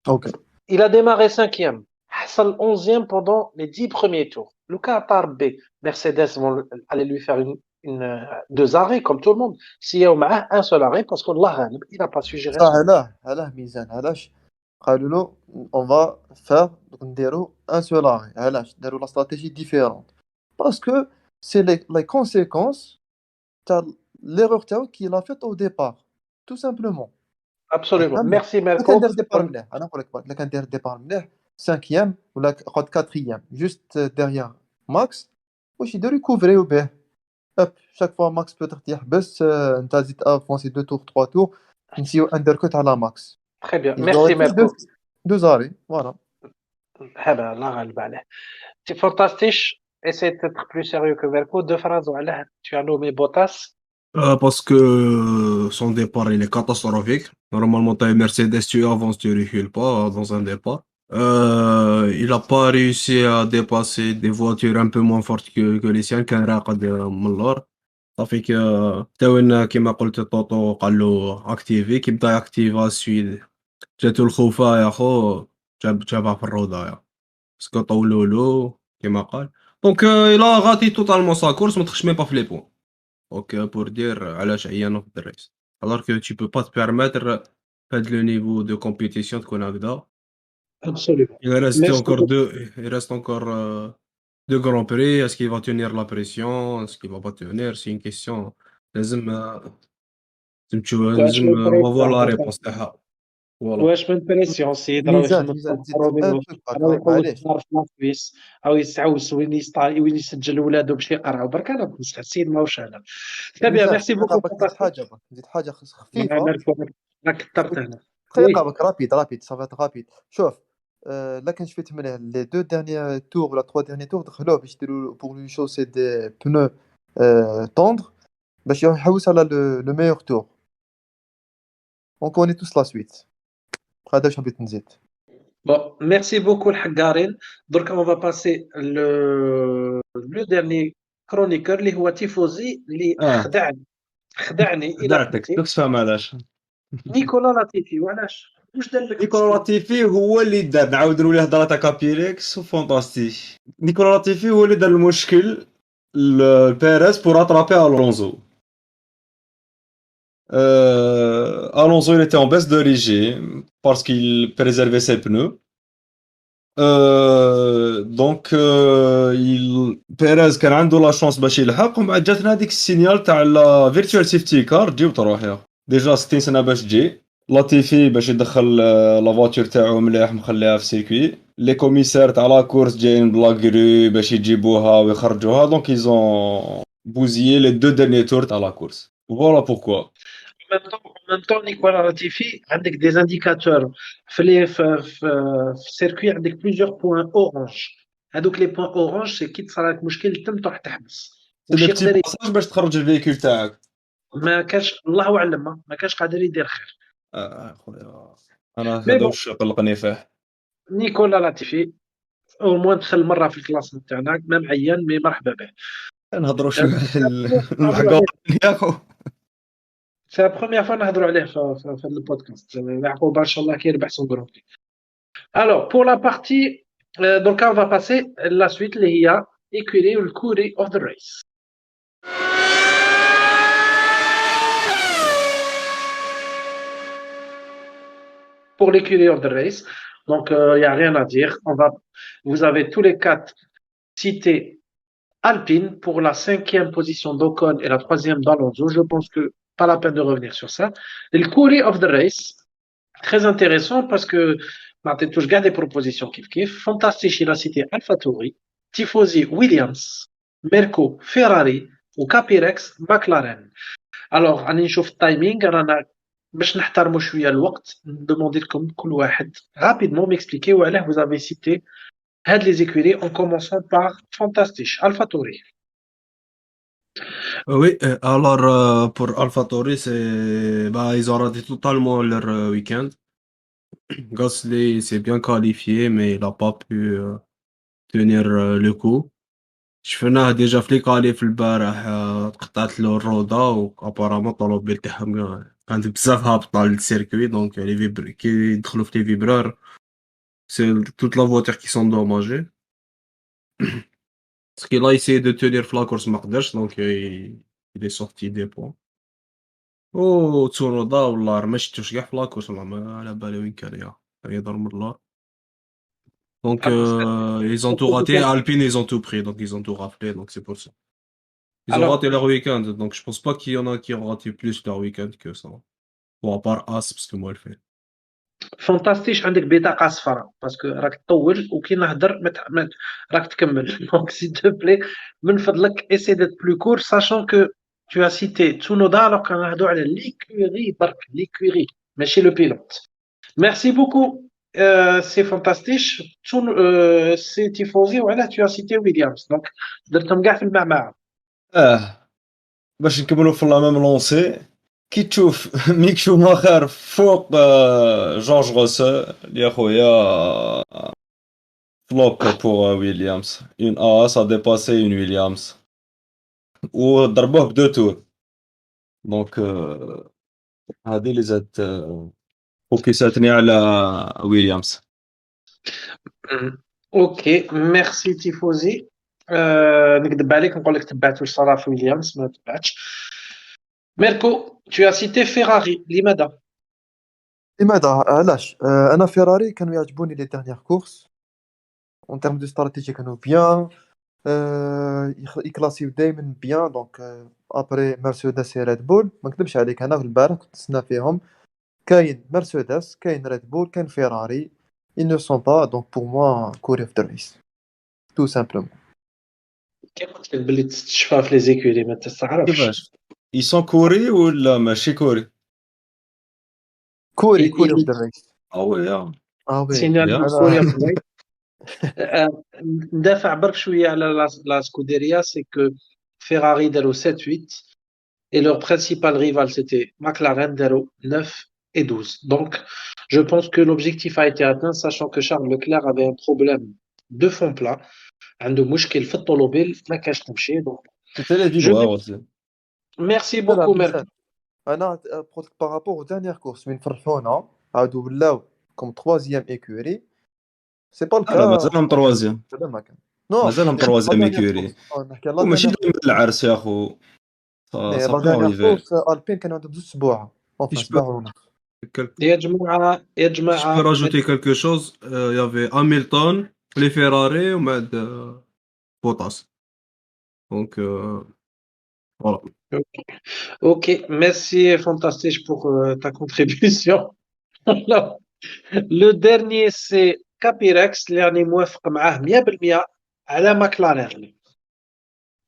ok il a démarré 5e حصل 11e pendant les 10 premiers tours لو كان طار بي Mercedes vont aller lui faire deux arrêts comme tout le monde s'il y a معاه un seul arrêt parce que الله غالب il a pas su gérer علاه ميزان علاش قالوا له on va faire donc نديرو un seul arrêt. علاش داروا la stratégie différente parce que c'est les conséquences تاع l'erreur تاعو qu'il a faite au départ tout simplement. Absolument. فهمني؟ Merci إلا كان Marco. دار ديبار مليح أنا نقول لك برك إلا كان دار ديبار مليح 5e ولا قعد 4e juste derrière Max واش يديروا يكوفريو به hop chaque fois Max peut-être يحبس أنت زيد افونسي 2 tours 3 tours نسيو undercut على Max. Très bien. Ils Merci auraient fait Marco. deux arrêts voilà. هذا الله غالب عليه. C'est fantastique. Essaye d'être plus sérieux que Marco. Deux phrases وعلاه tu as nommé Bottas. Parce que son départ, il est catastrophique. Normalement, tu as une Mercedes, tu avances, tu recules pas dans un départ. Il n'a pas réussi à dépasser des voitures un peu moins fortes que les siennes, كان راقد من اللور. صافي حتى وين كيما قلت طوطو قال له اكتيفي كي بدا اكتيفا سويد جاتو الخوفة يا خو جابها في الروضة يا باسكو طولوا له كيما قال دونك إلا غاتي توتالمون سا كورس ما دخلش ميم با في لي بوان. Donc, pour dire علاش عيانو في الدريس alors que tu peux pas te permettre هاد le niveau de compétition تكون هكذا. Absolument. Il reste Merci encore beaucoup. il reste encore 2 grands prix. Est-ce qu'il va tenir la pression? Est-ce qu'il va pas tenir? C'est une question لازم واش من on va voir la بريسيون réponse تاعها. Voilà. واش من بريسيون السيد راه ميزان يخدم تزيد راه ان بو باك معليش يدار في لاسويس او يستعوس وين يسجل ولادو باش يقراو برك انا بنصح السيد ماهوش انا. تري بيان ميزان ميرسي دقيقة بوكو باك بور نزيد حاجة باك نزيد حاجة مع خفيفة ميركو راك كثرت هنا. دقيقة وي باك رابيد صافي رابيد شوف لا كان شفت مليح لي دو ديرنيي تور ولا 3 ديرنيي تور دخلوه باش يديروا بور لو شوسي دي بنو طوندر باش يحوس على لو ميور تور اون كوني توس لا سويت هذا واش حبيت نزيد. بون ميرسي بوكو الحقارين. درك اون فا باسي لو ديرني كرونيكور اللي هو تيفوزي اللي خدعني الى خدعتك قلتي دوك تفهم علاش. نيكولا لاتيفي. وعلاش واش دار لك نيكولا لاتيفي هو اللي دار نعاودوا له هضره تاع كابيريكس وفونتاستيك. نيكولا لاتيفي هو اللي دار المشكل لبيريز بور اترابي الونزو. Alonso il était en baisse de régime parce qu'il préservait ses pneus. Donc Perez كان عنده لا شانس باش يلحق ومن بعد جاتنا هذيك السينيال تاع لا فيرتوال سيفتي كار تجي وتروح يا ديجا 60 سنه باش تجي لاتيفي باش يدخل لا فواتور تاعو مليح مخليها في السيركوي لي كوميسار تاع لا كورس جايين بلا غرو باش يجيبوها ويخرجوها دونك ايزون بوزيي لي دو ديرني تور تاع لا كورس فوالا بوركوا. En même temps, Nicolas Latifi, avec des indicateurs, في السيركوي عندك plusieurs points orange. هذوك les points orange c'est كي تصرى لك مشكل تم تروح تحبس. سي دي وش بتي يقدر باساج باش تخرج الفيكول تاعك. ما كانش الله اعلم ما كانش قادر يدير خير. خويا انا مي هذا بون واش قلقني فيه. نيكولا لاتيفي او موان دخل مره في الكلاس تاعنا ما معين مي مرحبا به. نهضروا شويه على المحقوق يا خو. سي لا بروميير فوا نهضروا عليه في البودكاست. يعقوب ان شاء الله كيربح سون جرون بري. Alors, pour la partie, donc on va passer la suite, les IA, écurie ou le Curie of the race. Pour l'écurie of the race, donc il n'y a rien à dire. Vous avez tous les quatre cités Alpine pour la 5e position d'Ocon et la 3e d'Alonso. Je pense que pas la peine de revenir sur ça. Et le Curie of the race, très intéressant parce que Martin touche garde des propositions kiff. Fantastique, il a cité AlphaTauri, Tifosi, Williams, Merco, Ferrari ou Capirex, McLaren. Alors, on نشوف التايمينغ رانا باش نحترموا شويه الوقت ندوموندي لكم كل واحد rapidement m'expliquer وعلاه vous avez cité هاد les écuries en commençant par Fantastique, AlphaTauri. Oui, alors pour AlphaTauri, ils ont raté totalement leur week-end. Gasly s'est bien qualifié, mais il n'a pas pu tenir le coup. شفناه ديجا في الكاليف البارح تقطعت له الروضة وابارامون الطوموبيل تاعهم كانت بزاف هابطة للسيركوي دونك كي يدخلوا في لي فيبرور سي توت لا فواتور كي سون دوماجي باسكو لا ايساي دو تونير في لاكورس ما قدرش دونك il est sorti des points. تسونودا والله ما شفتوش كاع في لاكورس والله ما على بالي وين كان يا يضرب من الله. Donc Alors, ils ont tout raté. Alpine, ils ont tout pris, donc ils ont tout raflé, donc c'est pour ça. Ils ont Alors- raté leur week-end, donc je pense pas qu'il y en a qui ont raté plus leur week-end que ça. Bon, à part As, parce que moi, elle fait. فانتاستيش عندك بطاقه صفراء باسكو راك تطول وكي نهضر راك تكمل دونك سي تو بلي من فضلك اسي ديت بلو كور ساشون كو tu as cité Tsunoda alors qu'on a على l'écurie برك l'écurie ماشي le pilote. Merci beaucoup. C'est fantastique. C'est tifosi وعلاه tu as cité Williams donc درتهم كاع في المعمعة. باش نكملوا في لا ميم لونسي كي تشوف ميك شوماخر فوق جورج روسو يا خويا فلوب بور ويليامز اون اس ا ديباسي اون ويليامز وضربوه بدو تور دونك هذه اللي زادت فوكساتني على ويليامز. اوكي ميرسي تيفوزي. نكذب عليك نقول لك تبعت واش صرا في ويليامز ما تبعتش. ميركو tu as cité Ferrari لماذا؟ لماذا علاش انا فيراري كانوا يعجبوني لي ديرنيير كورس اون تيرم دو استراتيجي كانوا بيان يكلاسيو دائما بيان دونك ابري مرسيدس ريد بول ما نكذبش عليك انا في البارح كنت نستنى فيهم كاين مرسيدس كاين ريد بول كاين فيراري ils ne sont pas donc pour moi courir of the race tout simplement. كيف قلت لك باللي تستشفى في لي زيكولي ما تستعرفش كيفاش يسون كوري ولا ماشي كوري؟ كوري Il- كوري اوف il- ذا ريس وي وي سينال يا. كوريا ندافع برك شويه على لا سكوديريا سي كو فيراري داروا 7 8 et leur principal rival c'était McLaren داروا 9 et 12. Donc je pense que l'objectif a été atteint sachant que Charles Leclerc avait un problème de fond plat عنده مشكل في الطوموبيل ما كاش تمشي donc سيتي لي je فيبرا اوسي. merci لا beaucoup بزاف. Merck. انا بارابور او دانيير كورس من فرحونا عاودوا ولاو كوم تروازيام ايكوري سي با لا الكا مازالهم تروازيام هذا ما كان نو مازالهم تروازيام ايكوري نحكي لا وماشي دانيير دوم العرس يا خو لا صافي دانيير اوريفي. كورس البين كانوا عندهم زوج سبوعه اونفا Je peux, سبعه ونص يا جماعه يا je peux جماعه rajouter quelque chose. Il y avait Hamilton, les Ferrari ou même Bottas. Donc voilà. ok merci fantastique pour ta contribution. Alors, le dernier c'est Capirex اللي راني موافق معاه 100% على ماكلارين.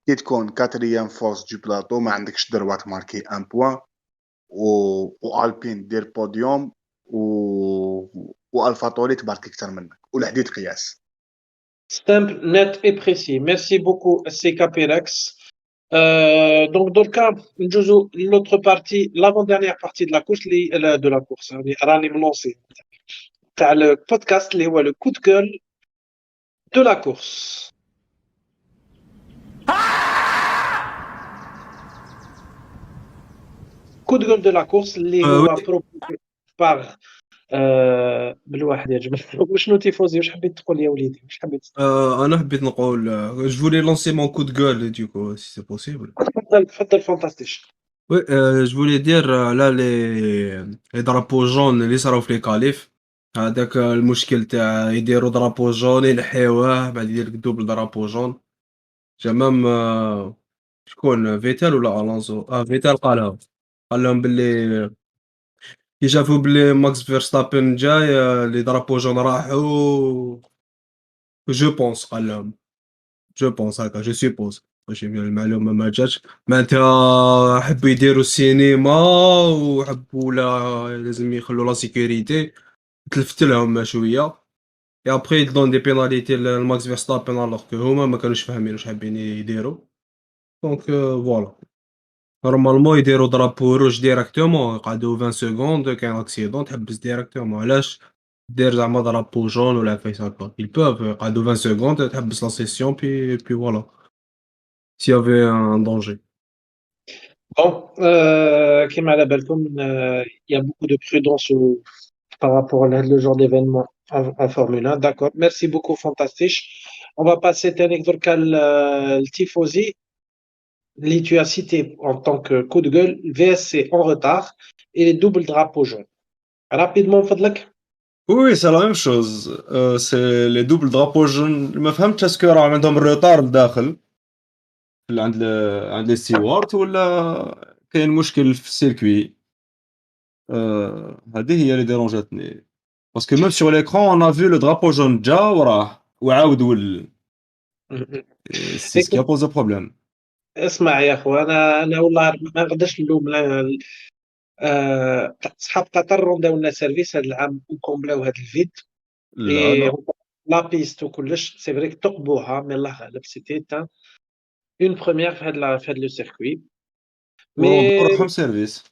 كي تكون كاتريام فورس دو بلاطو ما عندكش دروات ماركي ان بوان والبين دير بوديوم والفاطوري تبارك اكثر منك والحديد قياس. Simple, net et précis. Merci beaucoup, CK Perex. Donc, dans le cas, l'autre partie, l'avant-dernière partie de la course, راني ملونسي تاع le podcast اللي هو le coup de gueule de la course. Coup de gueule de la course اللي هو proposé par بالواحد يا جماعه وشنو تيفوزي واش حبيت تقول يا وليدي واش حبيت أنا حبيت نقول je voulais lancer mon coup de gueule du coup si c'est possible. تفضل فانتاستيش. Oui, je voulais dire là les drapeaux jaunes اللي صاروا في les qualifs هذاك المشكل تاع يديروا drapeau jaune ينحيوه بعد يدير لك double drapeau jaune. جا مام شكون فيتال ولا الونسو فيتال قال لهم باللي كي شافوا بلي ماكس فيرستابن جاي لي درابو جون راحوا جو بونس قال لهم جو بونس هكا جو سيبوز ماشي المعلومه ما جاتش معناتها حبوا يديروا السينما وحبوا لا لازم يخلوا لا سيكوريتي تلفت لهم شويه اي ابري دون دي بيناليتي لماكس فيرستابن الوغ كو هما ما كانوش فاهمين واش حابين يديروا دونك فوالا نورمالمون يديروا درابو روج ديراكتومون يقعدوا 20 سكوند كاين اكسيدون تحبس ديراكتومون علاش دير زعما درابو جون ولا عفايس هكا ils peuvent يقعدوا 20 سكوند تحبس لا سيسيون بي فوالا s'il y avait un danger. Bon, كما على بالكم il y a beaucoup de prudence par rapport à le genre d'événement en Formule 1. D'accord, merci beaucoup, fantastique. On va passer à le tifosi. Les tu as cité en tant que coup de gueule, VSC en retard et les doubles drapeaux jaunes. Rapidement, Fadlak. Oui, c'est la même chose. C'est les doubles drapeaux jaunes. ما فهمتش اسكو راهم عندهم الروتار لداخل عند لي ستيوارت ولا كاين مشكل في السيركوي. هذه هي اللي ديرونجاتني باسكو ميم سور ليكرون on a vu le drapeau jaune جا وراح وعاود ولل. سي سكي a posé problème. اسمع يا اخو، انا والله ما نقدرش نلوم صحاب قطر راهم لنا سيرفيس هذا العام وكومبلاو هذا الفيد لا اي لا لا بيست وكلش سي فري ثقبوها، مي الله غالب سيتي اون بروميير في هذا لو سيركوي. وروندو مي راحوا سيرفيس.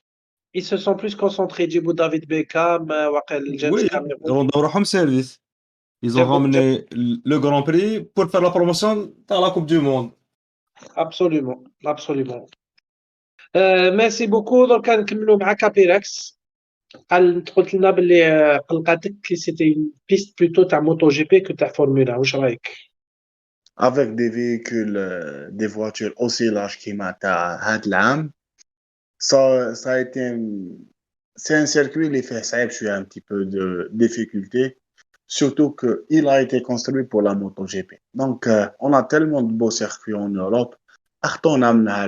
ils se sont plus concentrés يجيبوا دافيد بيكام واقع جيمس Oui, كاميرون. روندو راحوا سيرفيس. Ils ont ramené le Grand Prix pour faire la promotion dans la Coupe du Monde. absolument absolument. ميرسي بوكو. درك نكملوا مع كابيركس. انت قلت لنا باللي قلقاتك كي سيتي بيست بلوتو تاع موتو جي بي كو تاع فورمولا، واش رايك؟ Avec des véhicules, des voitures aussi larges qui m'ont هاد العام, ça a été c'est un circuit qui fait ça, je suis un petit peu de difficulté, surtout que il a été construit pour la MotoGP. Donc on a tellement de beaux circuits en Europe. On a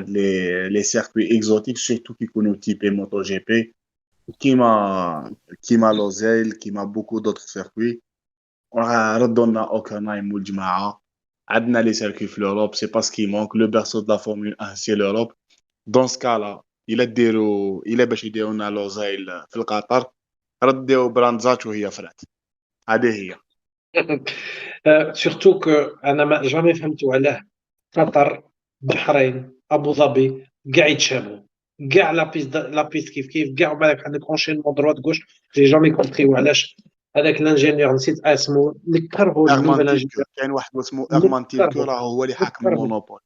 les circuits exotiques, surtout qui connaissent type MotoGP, qui m'a Losail, qui m'a beaucoup d'autres circuits. ردنا اوكرنايم والجماعة. عندنا les circuits في l'Europe, c'est pas ce qui manque. Le berceau de la Formule 1, c'est l'Europe. Dans ce cas-là, il est باش يديروا لنا لوزايل في القطر، رديو براندزات وهي فرات. هذه هي. سورتو كو انا ما جامي فهمتو علاه قطر، بحرين، ابو ظبي كاع يتشابهوا، كاع لا بيست كيف كاع بالك عندك اونشينمون دروات غوش. جي جامي كومبري علاش هذاك الانجينيور نسيت اسمه نكرهو النوفل ارمان انجينيور. تيلكو، كاين واحد اسمه ارمان تيلكو نكرهو راه هو اللي حاكم نكرهو. المونوبول.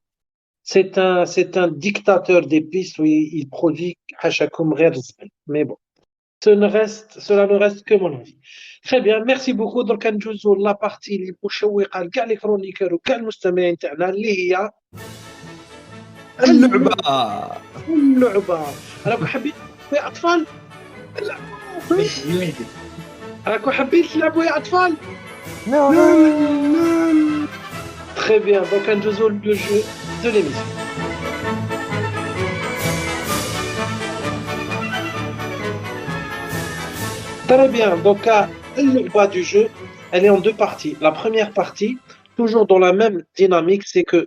C'est un dictateur des pistes où il produit حاشاكم غير الزبل. Mais bon, cela ne reste que mon avis. Très bien, merci beaucoup. درك ندوزو لا بارتي اللي مشوقه لكاع لي كرونيكور وكاع المستمعين تاعنا اللي هي اللعبة. اللعبه. راكم حابين يا اطفال؟ راكم حابين تلعبوا يا اطفال؟ Très bien, donc ندوزو لو جو de l'émission. Très bien, donc le bas du jeu, elle est en deux parties. La première partie, toujours dans la même dynamique, c'est que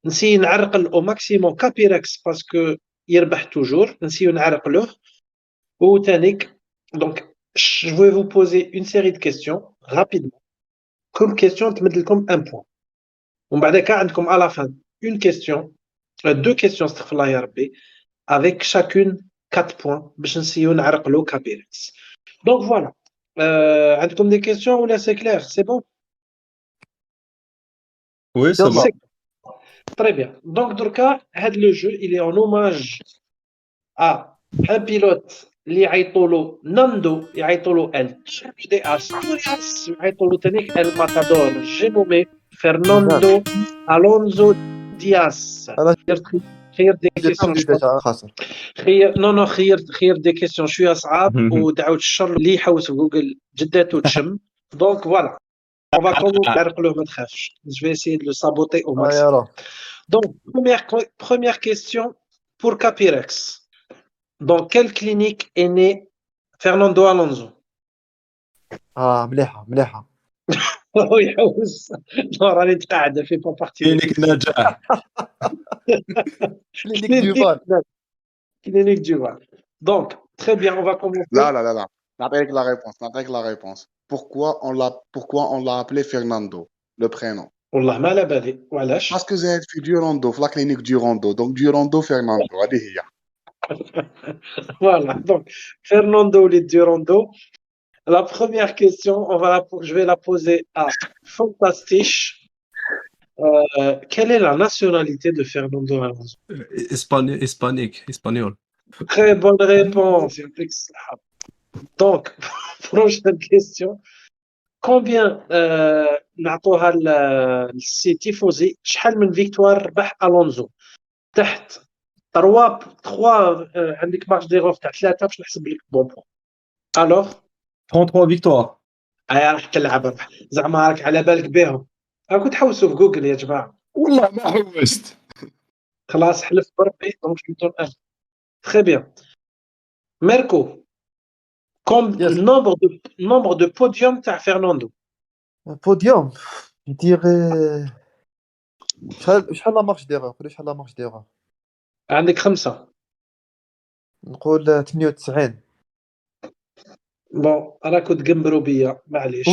نسي نعرقل au maximum Capirex parce que يربح toujours, نسي نعرقله. وتانيك, donc je vais vous poser une série de questions rapidement. كل question تمد لكم un point. ومن بعد كاع عندكم à la fin une question, deux questions استغفر الله يا ربي, avec chacune 4 points باش نسيو نعرقلو Capirex. Donc voilà. عندكم des questions ou là c'est clair, c'est bon? Oui, ça va. Très bien. Donc دركا هذا le jeu il est en hommage à un pilote اللي يعيطولو ناندو، يعيطولو ال دي استورياس، يعيطولو تانيك الماتادور. جي نومي فرناندو الونزو دياس. خير دي كيسيون خاسر. خير نو خير دي كيسيون شويه صعاب ودعوه الشر اللي يحوس في جوجل جداتو تشم. دونك فوالا on va commencer نعرقلوه ما تخافش. je vais essayer de le saboter au maximum. Donc première question pour Capirex. Dans quelle clinique est né Fernando Alonso? مليحة. يحوس راني تقاعد في با بارتي كلينيك نجاح. Clinique du Val. Donc, très bien, on va commencer. لا. نعطيك la réponse. Pourquoi on l'a appelé Fernando, le prénom? والله ما على بالي وعلاش. Parce que زايد في Durando, في la clinique Durando. Donc Durando Fernando, هذه هي. Voilà, donc Fernando Lit Durando. La première question, je vais la poser à Fantastiche. Quelle est la nationalité de Fernando Alonso? Espagnol. Très bonne réponse. Donc, prochaine question. Combien نعطوها للسيتيفوزي شحال من فيكتوار ربح الونزو؟ تحت 3 عندك مارج ديغور تاع 3 باش نحسب لك بون بوين. Alors 33 victoires. راح تلعب زعما راك على بالك بهم. راكم تحوسوا في جوجل يا جماعه. والله ما حوست. خلاص حلف بربي دونك جو دون ان. تري بيان. ميركو كوم Yes. nombre de podium تاع فرناندو. بوديوم ديغي شحال لا مارش ديغور؟ قولي شحال لا مارش ديغور. عندك 5. نقول 98. بون راكو تقمبروا بيا معليش.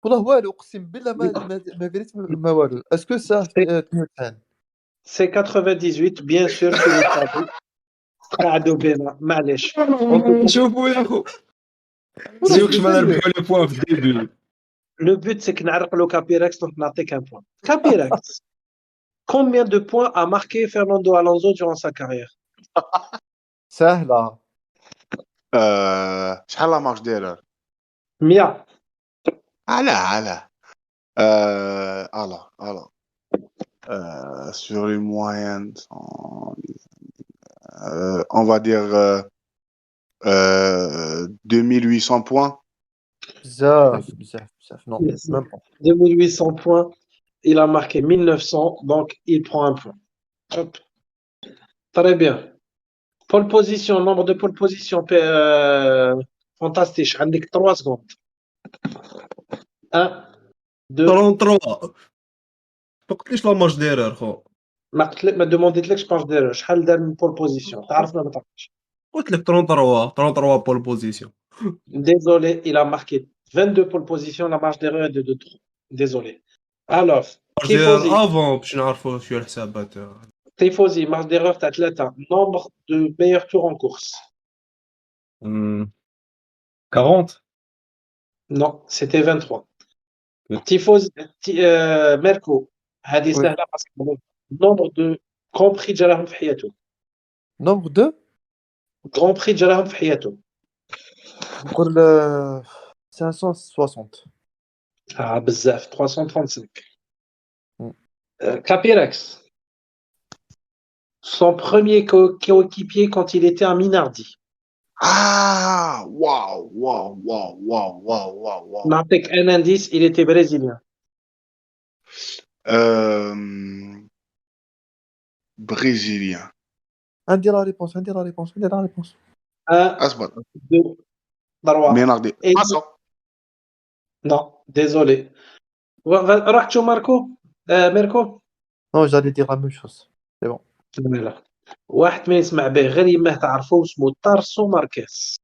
والله والو اقسم بالله ما دريت ما والو. اسكو سا 98؟ سي 98 بيان سور تو لو سافي. قعدوا بينا معليش. شوفوا يا اخو والله زيوك شمال سيريو. ربحوا لي بوان في الديبي. لو بوت سي كنعرق له كابيراكس دونك نعطيك ان بوان. كابيراكس combien de points a marqué Fernando Alonso durant sa carrière? سهله. شحال لا مارش ديالها 100. على sur une moyenne on va dire 2800 points. بزاف non Yes. même pas. 2800 points. Il a marqué 1900, donc il prend un point. Hop. Très bien. Pole position, nombre de pole position. Fantastique. Avec 3 secondes. 1, 2. 33 ما قلتليش لا مارش داير خو. ما demandez-لكش باش داير شحال دار من pole position. تعرفنا ما تعرفش. قلت لك 33 بول بوزيسيون. Désolé, il a marqué 22 pole position. La marge d'erreur est de 2-3. Désolé. Alors, Tifosi. افون باش نعرفوا شو الحسابات. Tifosi, marge d'erreur t'as 3. Nombre de meilleurs tours en course. 40. Non, c'était 23. Oui. Tifosi, Merco, هذه Oui. سهلة parce que nombre de Grand Prix جراهم في حياته. nombre de Grand Prix جراهم في حياته. نقول 560. Ah, بزاف 335. Mm. Capirax. Son premier coéquipier quand il était à Minardi. Ah, waouh. نعطيك un indice, il était brésilien. Brésilien. عندي لا ريبونس. 1, اصبر 2, 3. ميناردي Et- ماسو. Non, désolé. راح تشوف ماركو ميركو. non j'allais dire la même chose. لا. واحد ما يسمع به غير يماه تعرفوه اسمه تارسو ماركيز.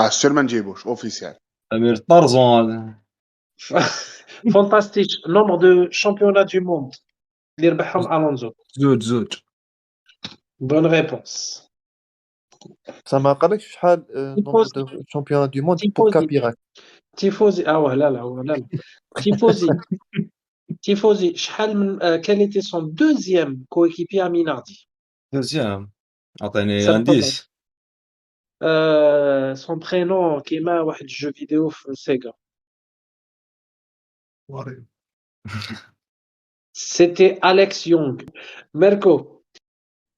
سير ما نجيبوش اوفيسيال. امير طرزان. فانتاستيك. نومبر دو شامبيونات دو موند اللي ربحهم الونزو. زوج. بون ريبونس. ما قالكش شحال nombre Tifosi. de championnats du monde pour Tifosi. Capirac. تيفوزي لا. تيفوزي شحال من quel était son deuxième coéquipier à Minardi. دوزيام عطيني Ça انديس. son prénom كيما واحد جو فيديو في سيجا. C'était Alex Young. Merco,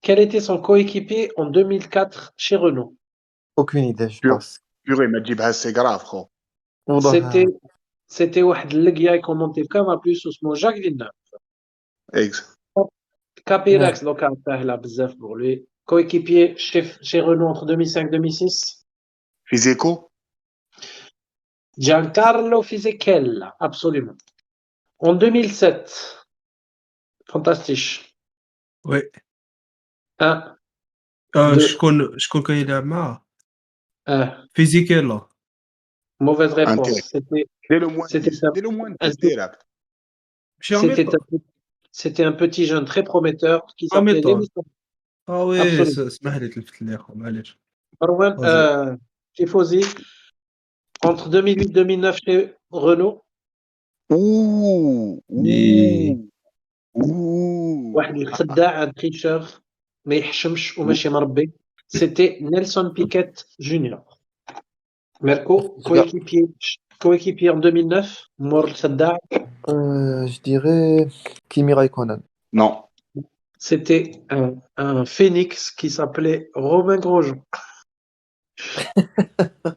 quel était son coéquipier en 2004 chez Renault? aucune idée je Pur. pense. بيغي ما تجيبها سي غراف خو. C'était c'était واحد اللقيا يكومونتي كما بلوس اسمه جاك فيلناف. اكس. Capirax donc سهله بزاف pour lui. Coéquipier chez Renault entre 2005-2006. فيزيكو. Giancarlo Fisichella, absolument. En 2007, fantastique. وي 1, 2, شكون كيلعب معاه 1. فيزيكيلا. Mauvaise réponse. Intérêt. C'était ديرو موان C'était 10. ça. ديرو موان Un 10 ديريكت. ماشي c'était un petit jeune très prometteur qui s'appelait Hamilton. Lewis وي Absolument. اسمح لي تلفت لي اخو معليش. Marwan Vas-y. Tifosi, entre 2008-2009 chez Renault. اوه إيه. واحد الخداع un tricheur ما يحشمش وماشي مربي. C'était Nelson Piquet Jr. Merco, coéquipier en 2009, مور الخداع. je dirais Kimi Raikkonen. Non. C'était un phénix qui s'appelait Romain Grosjean.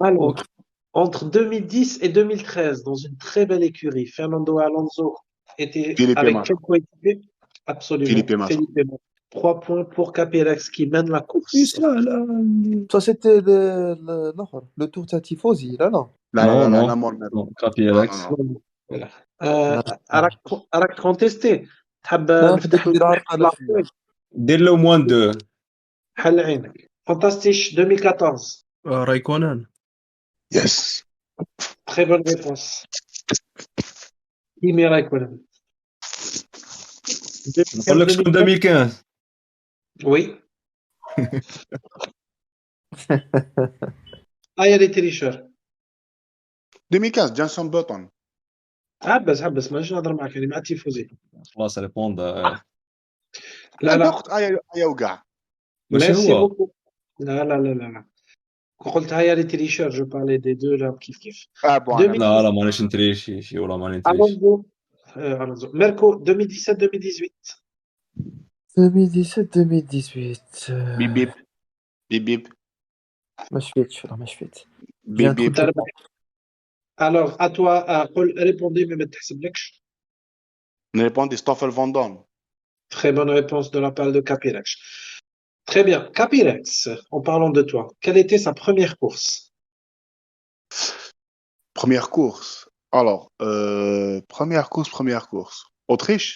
Alors, Entre 2010 et 2013, dans une très belle écurie, Fernando Alonso était Felipe avec Massa. quel coéquipier? Absolument, Felipe Massa. Felipe Massa. 3 points pour Capirex qui mène la course. Ça, c'était le tour de Tifosi, là, non. لا لا لا لا Non, لا non. مول ميم. Non, Non, Capillex. non, non. Voilà. لا راك كونتيستي تحب لا، نفتح حبيت ندير عرقلة لا شوية. دير له موان دو. حل عينك فانتاستيش 2014 رايكونان. Yes. très bonne réponse Kimi Raikkonen نقول لك شكون 2015. oui يا لي تريشور 2015 جانسون بوتون. عبس مانيش نهضر معاك يعني مع التيفوزي خلاص ريبوند. لا الوقت ايا وكاع. ماشي ميرسي هو. بوكو لا قلت هيا لي تريشور جو بارلي دي دو لا كيف بون انا لا لا مانيش نتريشي شي ولا ماني نتريشي. Alonso Merco 2017-2018 2017 بيب بيب بيب بيب ما شفيتش راه ما شفيت. بيب بيب. alors à toi répondez mais ما تحسبلكش نريبوندي ستوفل فون دون. Très bonne réponse de la part de Capirex. Très bien. Capirex, en parlant de toi, quelle était sa première course? Première course. Alors, première course. Autriche.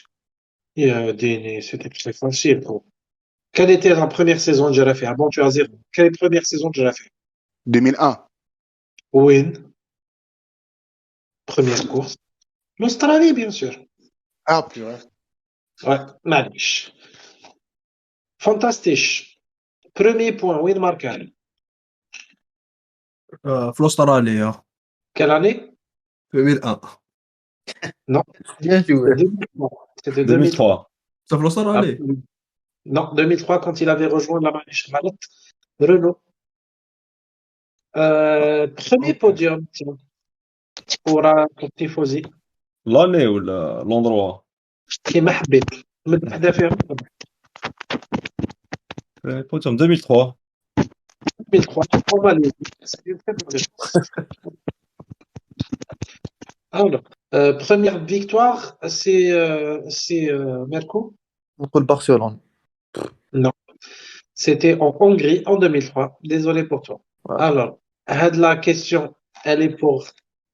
C'était très facile. Gros. Quelle était la première saison de Jarafé? Ah bon, tu as zéro. Quelle est la première saison de Jarafé? 2001. Win. Première course. L'Australie, bien sûr. Ah, purée. Ouais, Manish. Fantastique. Premier point, Win Marcal. في الأستراليا. Quelle année? 2001. Non. Bien joué. C'était 2003. C'est في الأستراليا. Non, 2003, quand il avait rejoint la Manish Malat, Renault. Premier podium, tiens, pour Tifosi. لاني ولا لوندروا. كيما حبيت من وحده فيهم بوتهم 2003. 2003 on va les c'est une très bonne réponse. Alors, première victoire, c'est Merco? نقول برشلونة. Non, c'était en Hongrie en 2003. Désolé pour toi. Ouais. Alors, la question, elle est pour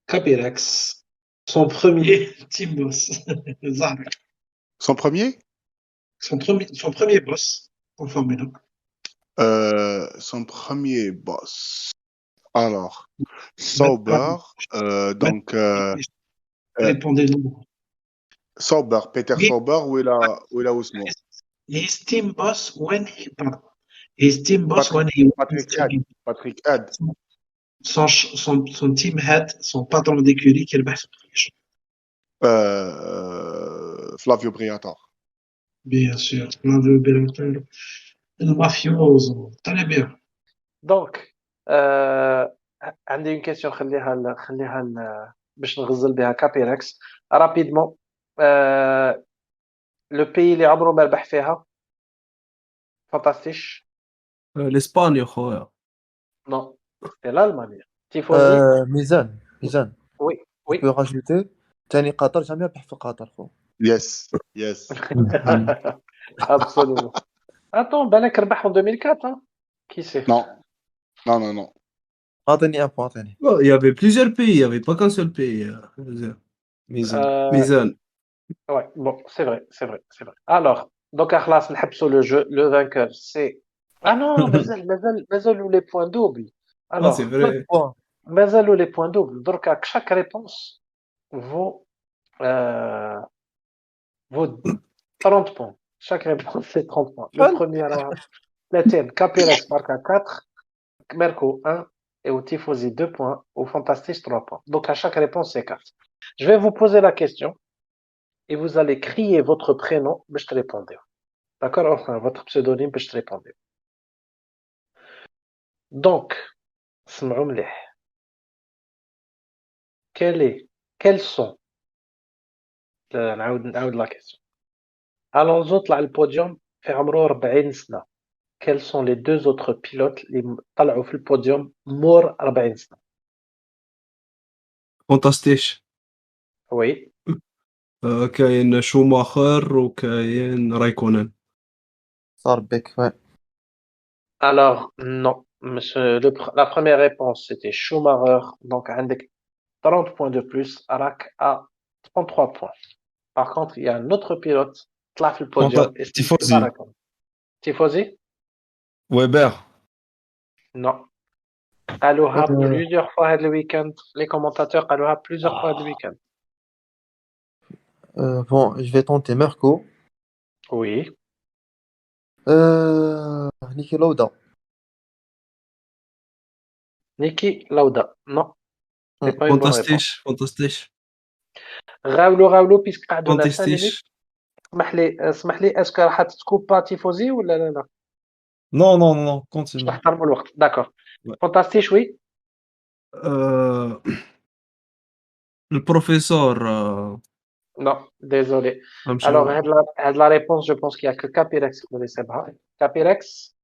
Capirex. Son premier team boss. Zahra. Son premier Son premier boss en Formule 1. Son premier boss. Alors, Sauber. Donc, Répondez-nous. Sauber. Peter Oui. Sauber ou il a Ousmo. His team boss when he his team boss when he Patrick Head. son team head, son patron d'écurie qui est le Flavio Briatore. Bien sûr, Flavio Briatore, le mafioso. Très bien. Donc, عندي une question خليها باش نغزل بها كابيركس rapidement. Le pays اللي عمره ما ربح فيها. Fantastique. الإسبان يا خويا. Non, c'est l'Allemagne. Tifosi. ميزان. Oui. Tu peux rajouter ثاني قطر جامي ربح في قطر خو. Yes. Absolument. Attends, بالك ربح en 2004 hein? Qui sait? Non. أعطيني un point ثاني. Il y avait plusieurs pays, il y avait pas qu'un seul pays. ميزان. Ouais, bon, c'est vrai. Alors, donc خلاص نحبسوا le jeu, le vainqueur c'est Ah non, مازالوا les points doubles. Alors, c'est vrai. مازالوا les points doubles. Donc chaque réponse vaut 30 points. Chaque réponse c'est 30 points. Le premier alors la tienne, Capirex marque à 4, Merco 1 et au Tifosi 2 points, au Fantastique 3 points. Donc à chaque réponse c'est 4. Je vais vous poser la question et vous allez crier votre prénom, je te répondrai. D'accord? Enfin, votre pseudonyme, je te répondrai. Donc, quels sont نعاود la question. Alonso طلع البوديوم في عمره 40 سنة. Quels sont les deux autres pilotes اللي طلعوا في البوديوم مور 40 سنة؟ فانتاستيش Oui. كاين شوماخر وكاين رايكونن. صار بك ouais. Alors, non. La première réponse, c'était Schumacher. Donc, avec 30 points de plus, Arak a 33 points. Par contre, il y a un autre pilote, qui a fait le podium, et c'est Tifosi, pas Raikkonen. Tifosi? Weber. Non. قالوها Euh, plusieurs fois هذا week-end. Les commentateurs قالوها plusieurs fois هذا week-end. bon, je vais tenter Marco. Oui. Niki Lauda. Niki Lauda. Non. C'est pas une bonne réponse. فانتاستيش غاولو puisque قعدونا 5 minutes. فانتاستيش اسمح لي اسكو راح تكوبا تيفوزي ولا لا؟ Non, non, non, باش continue. نحترموا الوقت. داكور. Ouais. فانتاستيش وي. البروفيسور Non, désolé. غنمشيو Alors, هاد la réponse, je pense qu'il y a que Capirex qui le سيبها. Capirex,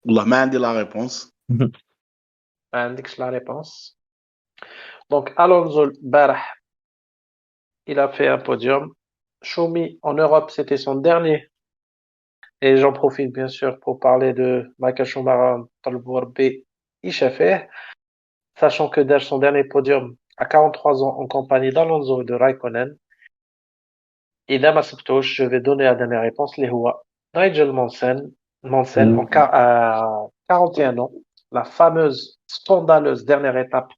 والله ما عندي لا ريبونس. ما عندكش la réponse. Donc, Alonso, البارح, il a fait un podium. Schumi, en Europe, c'était son dernier. Et j'en profite, bien sûr, pour parler de Michael Schumacher, Talbot B, Ishafeh, sachant que dès son dernier podium, à 43 ans, en compagnie d'Alonso et de Raikkonen. Et là, je vais donner la dernière réponse, les Hua. Nigel Mansell, à 41 ans, la fameuse, scandaleuse dernière étape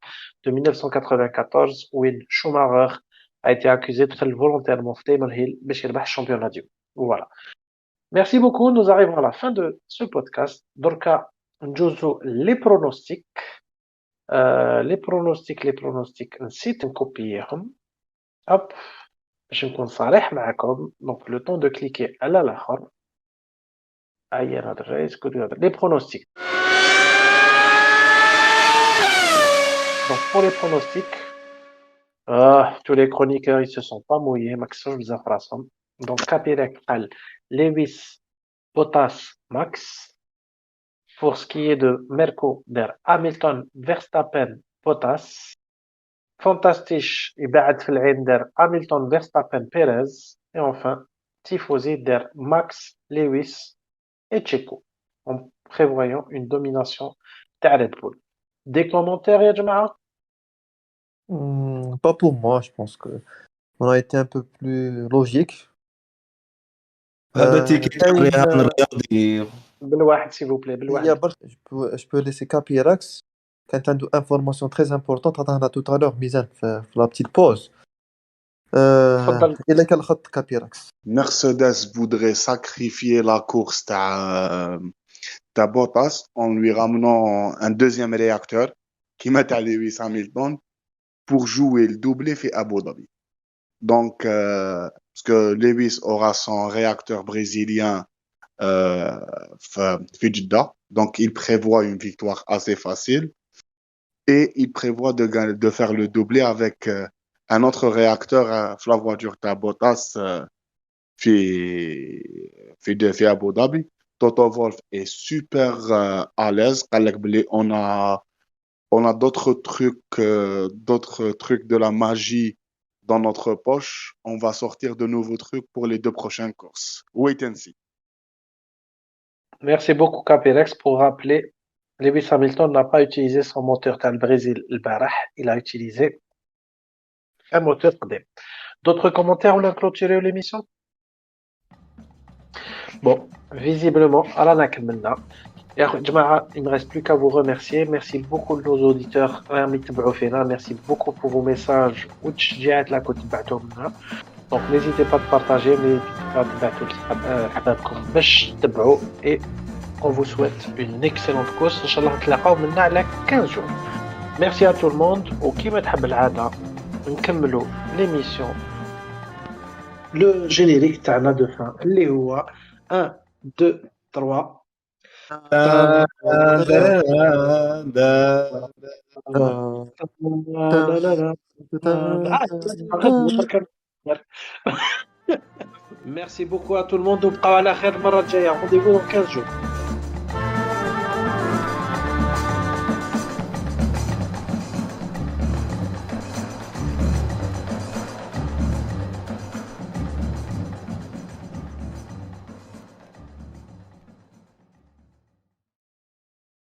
de 1994, où Schumacher a été accusé de faire volontairement Damon Hill, mais le championnat du. Voilà. Merci beaucoup. Nous arrivons à la fin de ce podcast. Dorka, Njouzou, les pronostics. Les pronostics, نسيت نكوبيهم. Hop. باش نكون صريح معكم. Donc, le temps de cliquer على الآخر. Les pronostics. Donc, pour les pronostics, tous les chroniqueurs, ils se sont pas mouillés. Maxime Zafrasson. Donc, Capirek Al, Lewis, Bottas, Max. Pour ce qui est de Merco, der Hamilton, Verstappen, Bottas. Fantastisch, Ibad Fel'ain, der Hamilton, Verstappen, Perez. Et enfin, Tifosi, der Max, Lewis et Checo, en prévoyant une domination de Red Bull. Des commentaires, ya Jama'a? Pas pour moi, je pense que on a été un peu plus logique. هذا تيكيت كاين الرهان الرياضي. بالواحد s'il vous plaît, هي بالواحد. برشا je peux laisser Capirax. كانت عنده information très importante عطاها tout à l'heure ميزان في la petite pause. تفضل. إلا كان خط Capirax. Mercedes voudrait sacrifier la course de Bottas en lui ramenant un deuxième réacteur qui met à Lewis Hamilton pour jouer le doublé fait Abu Dhabi. Donc, parce que Lewis aura son réacteur brésilien fait Jeddah, donc il prévoit une victoire assez facile et il prévoit de faire le doublé avec un autre réacteur la voiture de Bottas fait Abu Dhabi. Toto Wolff est super à l'aise. On a d'autres trucs de la magie dans notre poche. On va sortir de nouveaux trucs pour les 2 prochaines courses. Wait and see. Merci beaucoup, Capirex, pour rappeler. Lewis Hamilton n'a pas utilisé son moteur le Brésil, le Barah. Il a utilisé un moteur قديم. D'autres commentaires ou la clôturer l'émission? Bon, visiblement, à la كملنا. جماعة, il ne me reste plus qu'à vous remercier. Merci beaucoup de nos auditeurs. Merci beaucoup pour vos messages. Donc, n'hésitez pas de partager, et on vous souhaite une excellente course. Inch'Allah, نتلاقاو منا على 15 jours. Merci à tout le monde. وكيما تحب العادة نكملوا l'émission. Le générique تاعنا de fin اللي هو 1 2 3. Merci beaucoup à tout le monde. وبقاو على خير المرة الجاية. Rendez-vous dans 15 jours.